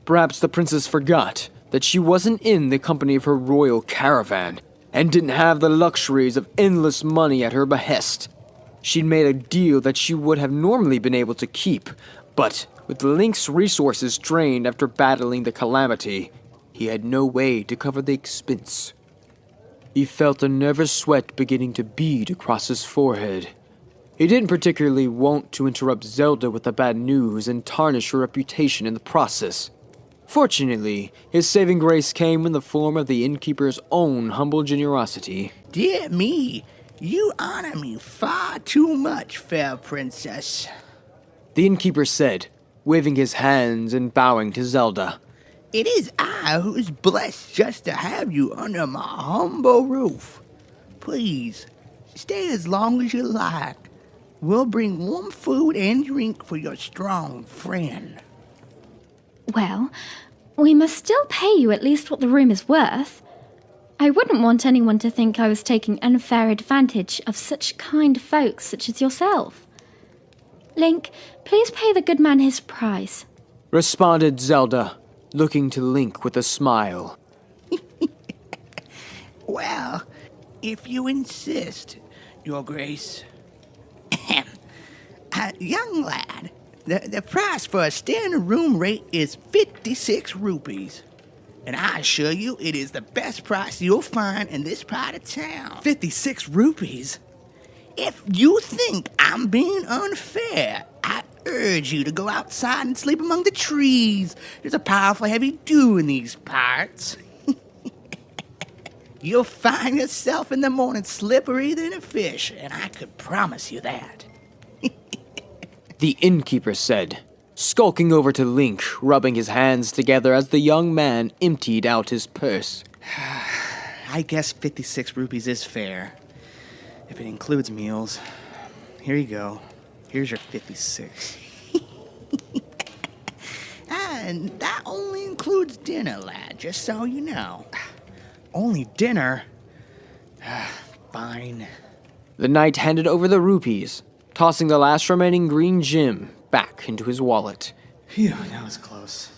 Perhaps the princess forgot that she wasn't in the company of her royal caravan, and didn't have the luxuries of endless money at her behest. She'd made a deal that she would have normally been able to keep, but with Link's resources drained after battling the Calamity, he had no way to cover the expense. He felt a nervous sweat beginning to bead across his forehead. He didn't particularly want to interrupt Zelda with the bad news and tarnish her reputation in the process. Fortunately, his saving grace came in the form of the innkeeper's own humble generosity. Dear me, you honor me far too much, fair princess. The innkeeper said, waving his hands and bowing to Zelda. It is I who is blessed just to have you under my humble roof. Please, stay as long as you like. We'll bring warm food and drink for your strong friend. Well, we must still pay you at least what the room is worth. I wouldn't want anyone to think I was taking unfair advantage of such kind folks such as yourself. Link, please pay the good man his price. Responded Zelda, looking to Link with a smile. Well, if you insist, Your Grace. Young lad, the price for a standard room rate is 56 rupees. And I assure you, it is the best price you'll find in this part of town. 56 rupees? If you think I'm being unfair, I urge you to go outside and sleep among the trees. There's a powerful heavy dew in these parts. You'll find yourself in the morning slippery than a fish, and I could promise you that. The innkeeper said, skulking over to Link, rubbing his hands together as the young man emptied out his purse. I guess 56 rupees is fair, if it includes meals. Here you go. Here's your 56. And that only includes dinner, lad, just so you know. Only dinner? Fine. The knight handed over the rupees, tossing the last remaining green gem back into his wallet. Phew, that was close.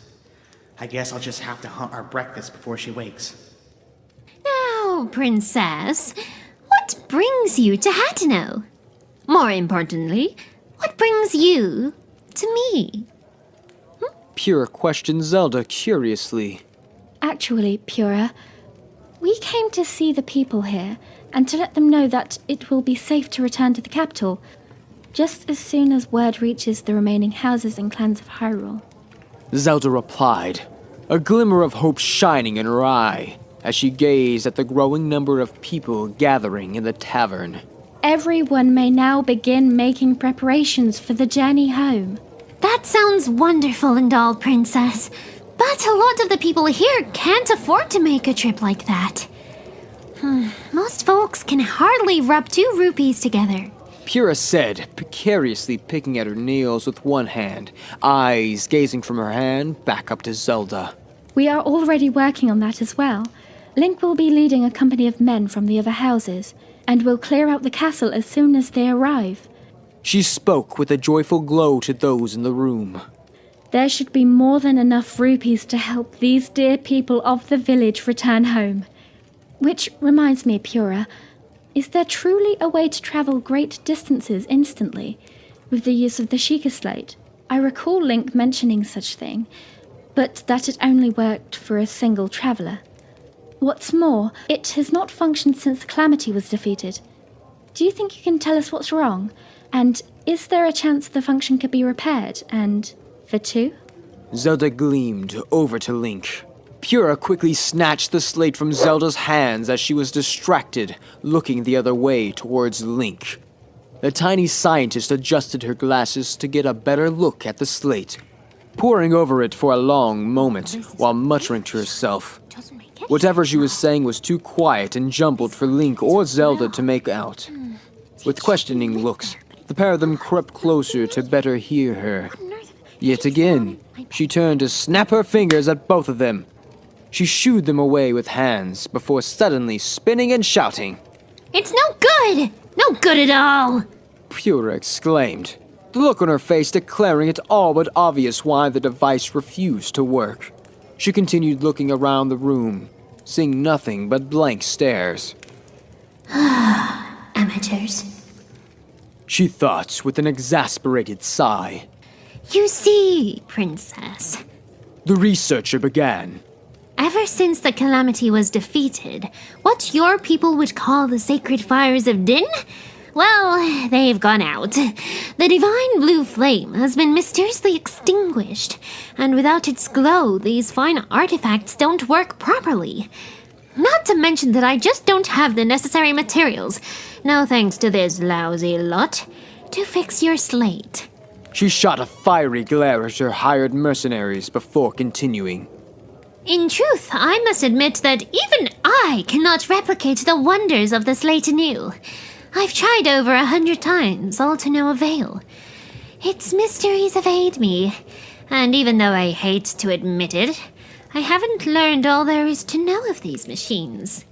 I guess I'll just have to hunt our breakfast before she wakes. Now, princess, what brings you to Hateno? More importantly, what brings you to me? Pura questioned Zelda curiously. Actually, Pura, we came to see the people here and to let them know that it will be safe to return to the capital just as soon as word reaches the remaining houses and clans of Hyrule. Zelda replied, a glimmer of hope shining in her eye as she gazed at the growing number of people gathering in the tavern. Everyone may now begin making preparations for the journey home. That sounds wonderful and all, princess. But a lot of the people here can't afford to make a trip like that. Most folks can hardly rub 2 rupees together. Pura said, precariously picking at her nails with one hand, eyes gazing from her hand back up to Zelda. We are already working on that as well. Link will be leading a company of men from the other houses, and will clear out the castle as soon as they arrive. She spoke with a joyful glow to those in the room. There should be more than enough rupees to help these dear people of the village return home. Which reminds me, Pura, is there truly a way to travel great distances instantly with the use of the Sheikah Slate? I recall Link mentioning such thing, but that it only worked for a single traveller. What's more, it has not functioned since Calamity was defeated. Do you think you can tell us what's wrong? And is there a chance the function could be repaired, and for two? Zelda gleamed over to Link. Pura quickly snatched the slate from Zelda's hands as she was distracted, looking the other way towards Link. The tiny scientist adjusted her glasses to get a better look at the slate, poring over it for a long moment while muttering to herself. Whatever she was saying was too quiet and jumbled for Link or Zelda to make out. With questioning looks, the pair of them crept closer to better hear her. Yet again, she turned to snap her fingers at both of them. She shooed them away with hands before suddenly spinning and shouting. It's no good! No good at all! Pura exclaimed, the look on her face declaring it all but obvious why the device refused to work. She continued looking around the room, seeing nothing but blank stares. Amateurs. She thought with an exasperated sigh. You see, Princess. The researcher began. Ever since the Calamity was defeated, what your people would call the sacred fires of Din? Well, they've gone out. The divine blue flame has been mysteriously extinguished, and without its glow, these fine artifacts don't work properly. Not to mention that I just don't have the necessary materials, no thanks to this lousy lot, to fix your slate. She shot a fiery glare at her hired mercenaries before continuing. In truth, I must admit that even I cannot replicate the wonders of the slate anew. I've tried over 100 times, all to no avail. Its mysteries evade me, and even though I hate to admit it, I haven't learned all there is to know of these machines.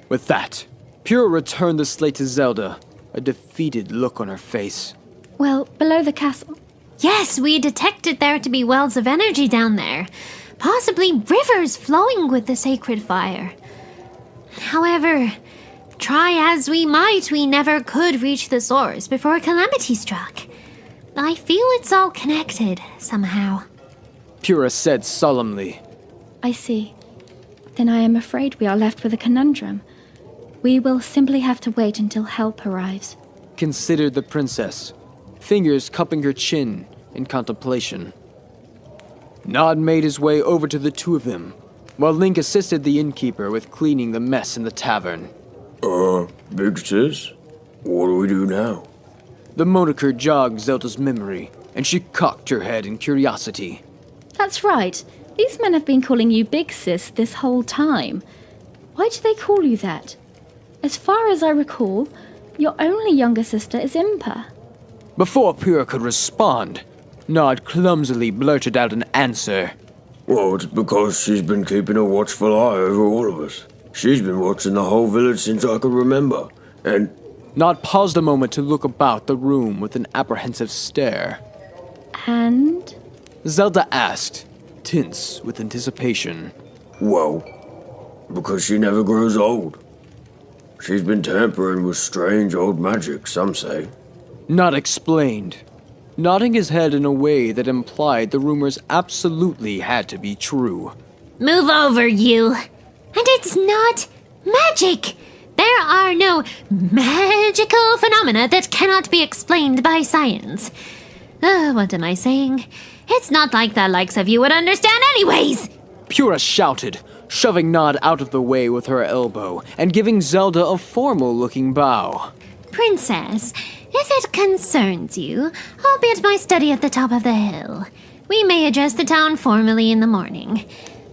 With that, Pura returned the slate to Zelda, a defeated look on her face. Well, below the castle. Yes, we detected there to be wells of energy down there. Possibly rivers flowing with the sacred fire. However, try as we might, we never could reach the source before Calamity struck. I feel it's all connected, somehow. Pura said solemnly. I see. Then I am afraid we are left with a conundrum. We will simply have to wait until help arrives. Considered the princess, fingers cupping her chin in contemplation. Nod made his way over to the two of them, while Link assisted the innkeeper with cleaning the mess in the tavern. Big sis? What do we do now? The moniker jogged Zelda's memory, and she cocked her head in curiosity. That's right. These men have been calling you Big Sis this whole time. Why do they call you that? As far as I recall, your only younger sister is Impa. Before Pura could respond, Nod clumsily blurted out an answer. Well, it's because she's been keeping a watchful eye over all of us. She's been watching the whole village since I can remember, and... Nod paused a moment to look about the room with an apprehensive stare. And? Zelda asked, tense with anticipation. Well, because she never grows old. She's been tampering with strange old magic, some say. Nod explained, nodding his head in a way that implied the rumors absolutely had to be true. Move over, you. And it's not magic. There are no magical phenomena that cannot be explained by science. What am I saying? It's not like the likes of you would understand anyways. Pura shouted, shoving Nod out of the way with her elbow and giving Zelda a formal-looking bow. Princess, if it concerns you, I'll be at my study at the top of the hill. We may address the town formally in the morning.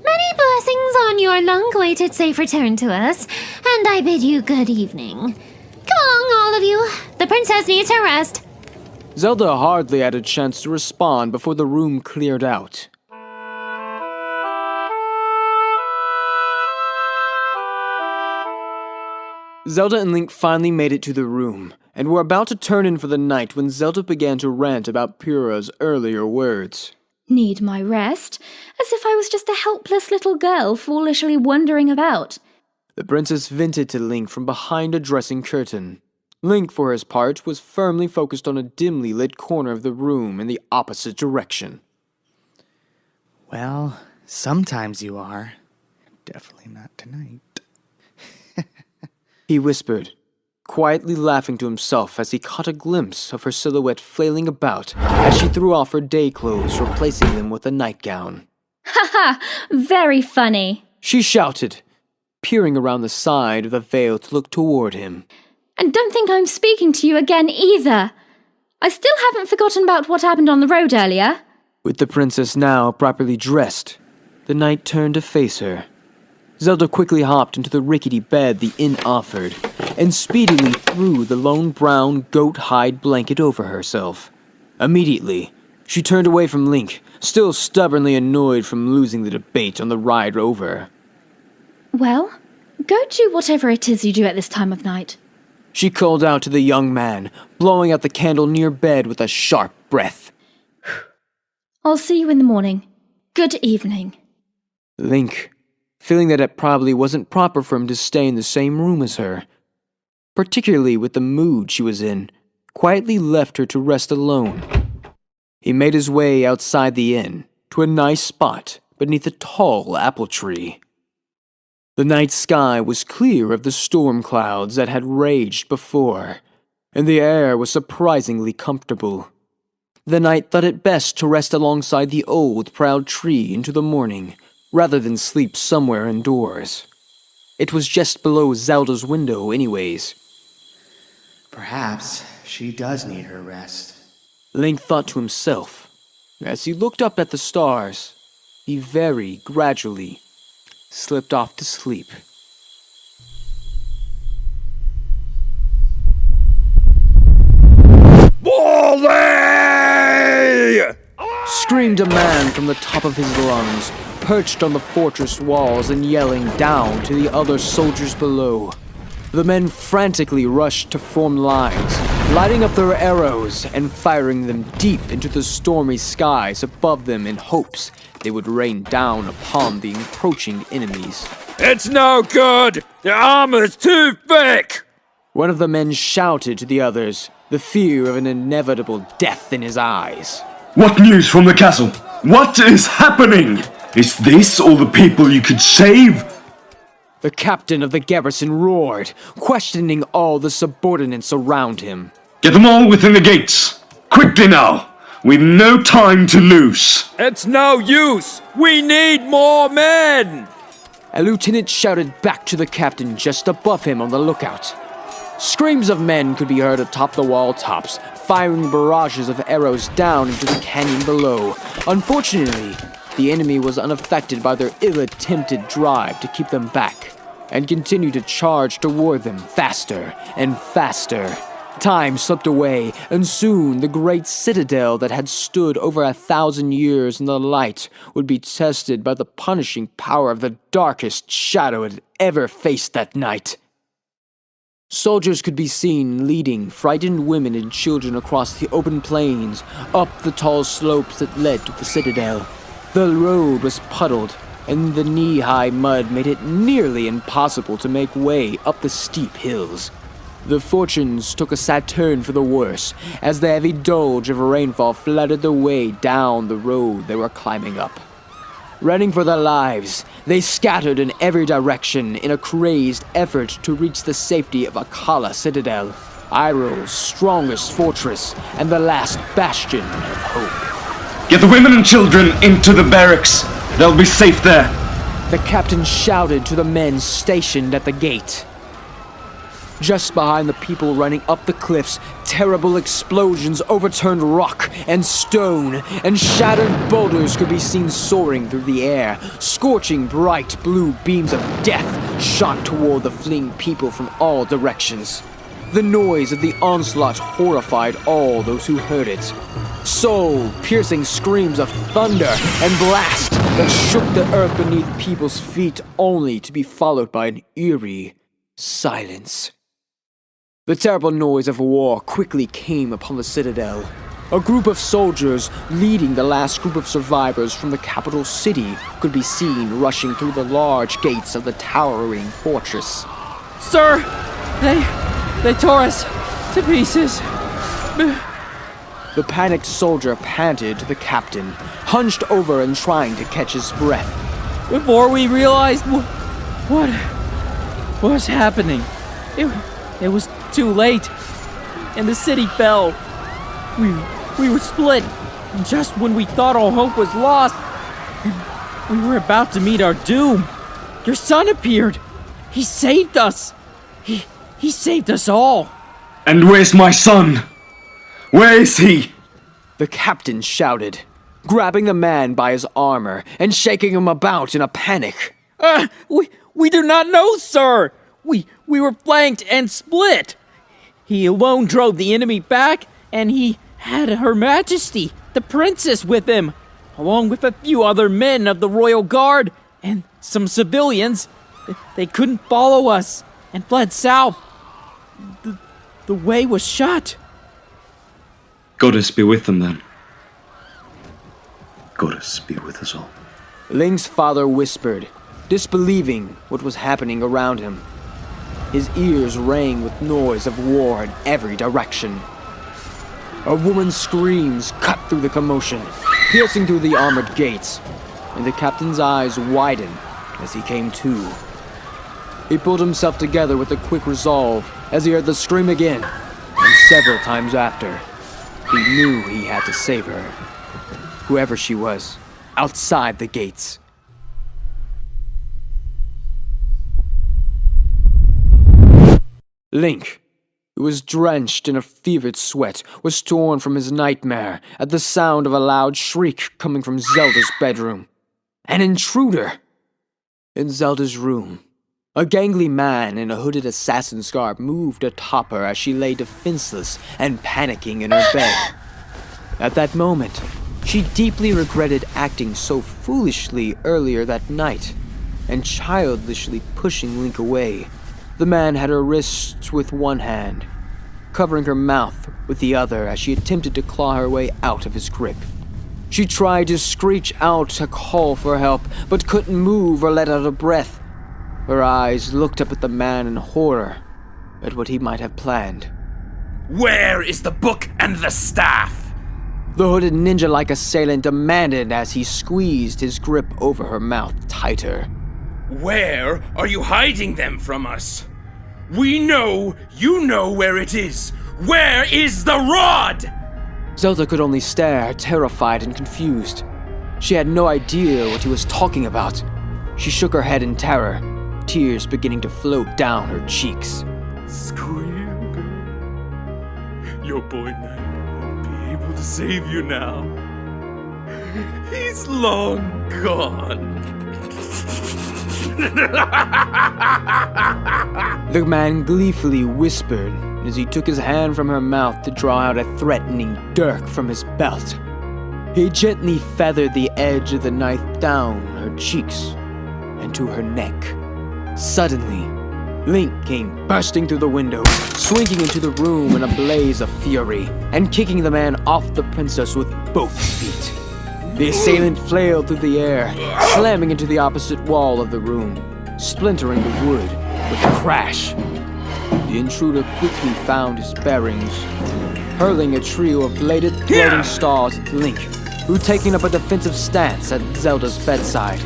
Many blessings on your long-awaited safe return to us, and I bid you good evening. Come along, all of you. The princess needs her rest. Zelda hardly had a chance to respond before the room cleared out. Zelda and Link finally made it to the room, and were about to turn in for the night when Zelda began to rant about Pura's earlier words. Need my rest? As if I was just a helpless little girl foolishly wandering about. The princess vented to Link from behind a dressing curtain. Link, for his part, was firmly focused on a dimly lit corner of the room in the opposite direction. Well, sometimes you are. Definitely not tonight. He whispered, quietly laughing to himself as he caught a glimpse of her silhouette flailing about as she threw off her day clothes, replacing them with a nightgown. Haha, very funny. She shouted, peering around the side of the veil to look toward him. And don't think I'm speaking to you again either. I still haven't forgotten about what happened on the road earlier. With the princess now properly dressed, the knight turned to face her. Zelda quickly hopped into the rickety bed the inn offered, and speedily threw the lone brown goat hide blanket over herself. Immediately, she turned away from Link, still stubbornly annoyed from losing the debate on the ride over. Well, go do whatever it is you do at this time of night. She called out to the young man, blowing out the candle near bed with a sharp breath. I'll see you in the morning. Good evening. Link, feeling that it probably wasn't proper for him to stay in the same room as her, particularly with the mood she was in, quietly left her to rest alone. He made his way outside the inn, to a nice spot beneath a tall apple tree. The night sky was clear of the storm clouds that had raged before, and the air was surprisingly comfortable. The knight thought it best to rest alongside the old, proud tree into the morning, rather than sleep somewhere indoors. It was just below Zelda's window anyways. Perhaps she does need her rest. Link thought to himself. As he looked up at the stars, he very gradually slipped off to sleep. Wally! Screamed a man from the top of his lungs, perched on the fortress walls and yelling down to the other soldiers below. The men frantically rushed to form lines, lighting up their arrows and firing them deep into the stormy skies above them in hopes they would rain down upon the encroaching enemies. It's no good! The armor's too thick! One of the men shouted to the others, the fear of an inevitable death in his eyes. What news from the castle? What is happening? Is this all the people you could save? The captain of the garrison roared, questioning all the subordinates around him. Get them all within the gates! Quickly now! We've no time to lose! It's no use! We need more men! A lieutenant shouted back to the captain just above him on the lookout. Screams of men could be heard atop the wall tops, firing barrages of arrows down into the canyon below. Unfortunately, the enemy was unaffected by their ill-attempted drive to keep them back, and continued to charge toward them faster and faster. Time slipped away, and soon the great citadel that had stood over 1,000 years in the light would be tested by the punishing power of the darkest shadow it had ever faced that night. Soldiers could be seen leading frightened women and children across the open plains, up the tall slopes that led to the citadel. The road was puddled, and the knee-high mud made it nearly impossible to make way up the steep hills. The fortunes took a sad turn for the worse, as the heavy deluge of rainfall flooded their way down the road they were climbing up. Running for their lives, they scattered in every direction in a crazed effort to reach the safety of Akala Citadel, Iroh's strongest fortress and the last bastion of hope. Get the women and children into the barracks! They'll be safe there! The captain shouted to the men stationed at the gate. Just behind the people running up the cliffs, terrible explosions overturned rock and stone, and shattered boulders could be seen soaring through the air. Scorching bright blue beams of death shot toward the fleeing people from all directions. The noise of the onslaught horrified all those who heard it. Soul-piercing screams of thunder and blast that shook the earth beneath people's feet, only to be followed by an eerie silence. The terrible noise of war quickly came upon the citadel. A group of soldiers, leading the last group of survivors from the capital city, could be seen rushing through the large gates of the towering fortress. Sir, they tore us to pieces. The panicked soldier panted to the captain, hunched over and trying to catch his breath. Before we realized what was happening, it was too late, and the city fell. We were split just when we thought all hope was lost. And we were about to meet our doom. Your son appeared. He saved us. He saved us all. And where's my son? Where is he? The captain shouted, grabbing the man by his armor and shaking him about in a panic. We do not know, sir. We were flanked and split. He alone drove the enemy back, and he had Her Majesty, the princess, with him, along with a few other men of the royal guard and some civilians. They couldn't follow us and fled south. The way was shut. Goddess be with them then. Goddess be with us all. Link's father whispered, disbelieving what was happening around him. His ears rang with noise of war in every direction. A woman's screams cut through the commotion, piercing through the armored gates, and the captain's eyes widened as he came to. He pulled himself together with a quick resolve as he heard the scream again, and several times after. He knew he had to save her, whoever she was, outside the gates. Link, who was drenched in a fevered sweat, was torn from his nightmare at the sound of a loud shriek coming from Zelda's bedroom. An intruder! In Zelda's room, a gangly man in a hooded assassin's garb moved atop her as she lay defenseless and panicking in her bed. At that moment, she deeply regretted acting so foolishly earlier that night, and childishly pushing Link away. The man had her wrists with one hand, covering her mouth with the other as she attempted to claw her way out of his grip. She tried to screech out a call for help, but couldn't move or let out a breath. Her eyes looked up at the man in horror at what he might have planned. Where is the book and the staff? The hooded ninja-like assailant demanded as he squeezed his grip over her mouth tighter. Where are you hiding them from us? We know you know where it is. Where is the rod? Zelda could only stare, terrified and confused. She had no idea what he was talking about. She shook her head in terror, tears beginning to float down her cheeks. Squeal, girl. Your boy Knight won't be able to save you now. He's long gone. The man gleefully whispered as he took his hand from her mouth to draw out a threatening dirk from his belt. He gently feathered the edge of the knife down her cheeks and to her neck. Suddenly, Link came bursting through the window, swinging into the room in a blaze of fury, and kicking the man off the princess with both feet. The assailant flailed through the air, slamming into the opposite wall of the room, splintering the wood with a crash. The intruder quickly found his bearings, hurling a trio of bladed floating stars at Link, who taking up a defensive stance at Zelda's bedside.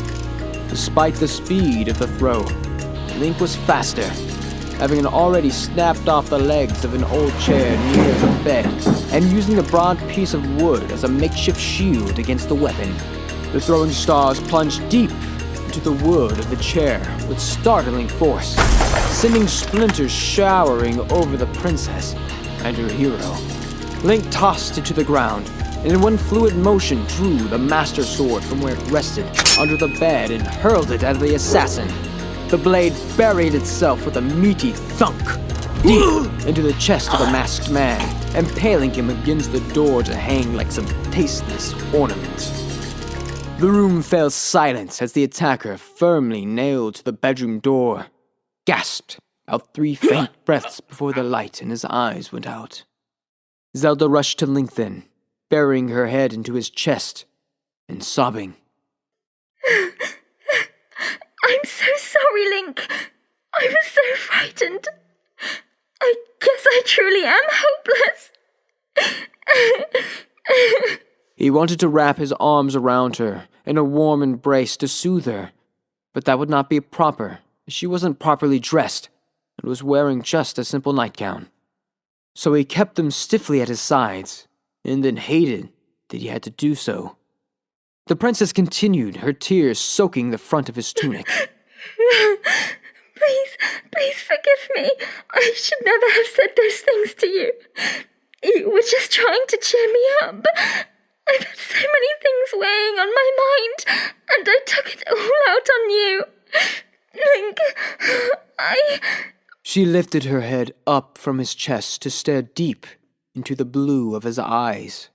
Despite the speed of the throw, Link was faster, having already snapped off the legs of an old chair near the bed, and using the broad piece of wood as a makeshift shield against the weapon. The throwing stars plunged deep into the wood of the chair with startling force, sending splinters showering over the princess and her hero. Link tossed it to the ground, and in one fluid motion drew the Master Sword from where it rested under the bed and hurled it at the assassin. The blade buried itself with a meaty thunk deep into the chest of the masked man, impaling him against the door to hang like some tasteless ornament. The room fell silent as the attacker, firmly nailed to the bedroom door, gasped out 3 faint breaths before the light in his eyes went out. Zelda rushed to Link then, burying her head into his chest and sobbing. I'm so sorry, Link. I was so frightened. I guess I truly am hopeless. He wanted to wrap his arms around her in a warm embrace to soothe her, but that would not be proper. She wasn't properly dressed and was wearing just a simple nightgown. So he kept them stiffly at his sides, and then hated that he had to do so. The princess continued, her tears soaking the front of his tunic. Please forgive me. I should never have said those things to you. You were just trying to cheer me up. I've had so many things weighing on my mind, and I took it all out on you. Link, She lifted her head up from his chest to stare deep into the blue of his eyes.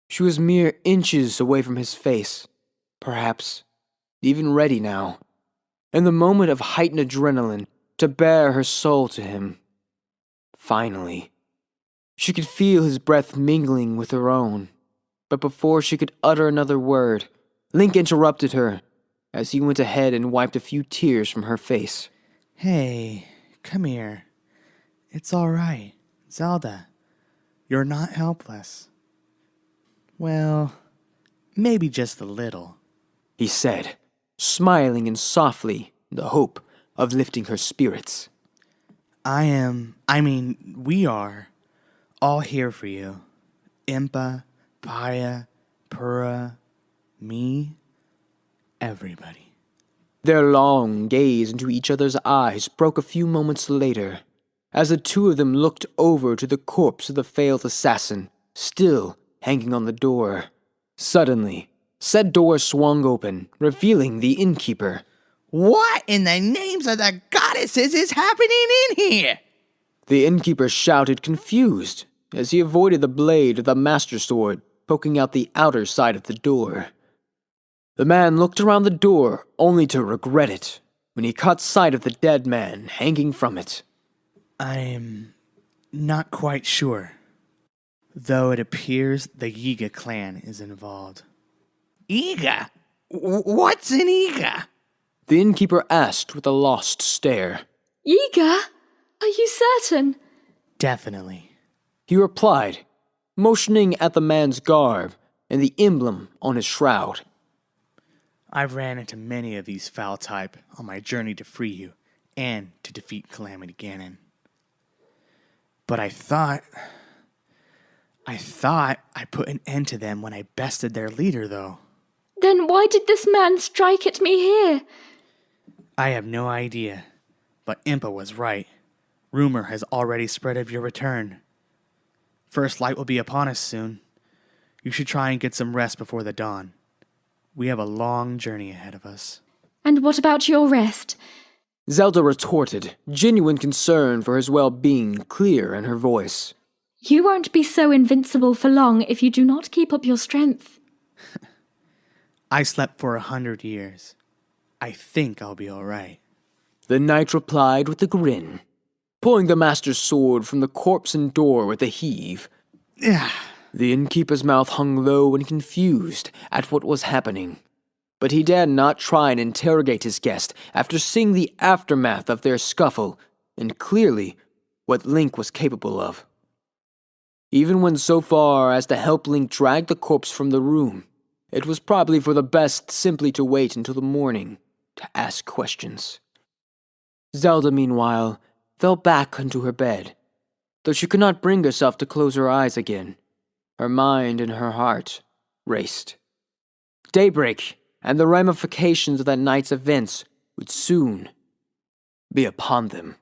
She was mere inches away from his face, perhaps even ready now, in the moment of heightened adrenaline, to bare her soul to him. Finally, she could feel his breath mingling with her own, but before she could utter another word, Link interrupted her as he went ahead and wiped a few tears from her face. Hey, come here. It's all right, Zelda. You're not helpless. Well, maybe just a little, he said, smiling and softly in the hope of lifting her spirits. We are all here for you. Impa, Paya, Pura, me, everybody. Their long gaze into each other's eyes broke a few moments later, as the two of them looked over to the corpse of the failed assassin, still hanging on the door. Suddenly, said door swung open, revealing the innkeeper. What in the names of the goddesses is happening in here? The innkeeper shouted, confused, as he avoided the blade of the master sword poking out the outer side of the door. The man looked around the door, only to regret it, when he caught sight of the dead man hanging from it. I'm not quite sure, though it appears the Yiga clan is involved. Yiga? What's an Yiga? The innkeeper asked with a lost stare. Yiga? Are you certain? Definitely. He replied, motioning at the man's garb and the emblem on his shroud. I've ran into many of these foul type on my journey to free you and to defeat Calamity Ganon. But I thought I put an end to them when I bested their leader, though. Then why did this man strike at me here? I have no idea, but Impa was right. Rumor has already spread of your return. First light will be upon us soon. You should try and get some rest before the dawn. We have a long journey ahead of us. And what about your rest? Zelda retorted, genuine concern for his well-being clear in her voice. You won't be so invincible for long if you do not keep up your strength. I slept for 100 years. I think I'll be all right. The knight replied with a grin, pulling the master's sword from the corpse and door with a heave. The innkeeper's mouth hung low and confused at what was happening, but he dared not try and interrogate his guest after seeing the aftermath of their scuffle and clearly what Link was capable of. Even went so far as to help Link drag the corpse from the room, it was probably for the best simply to wait until the morning to ask questions. Zelda, meanwhile, fell back into her bed, though she could not bring herself to close her eyes again. Her mind and her heart raced. Daybreak and the ramifications of that night's events would soon be upon them.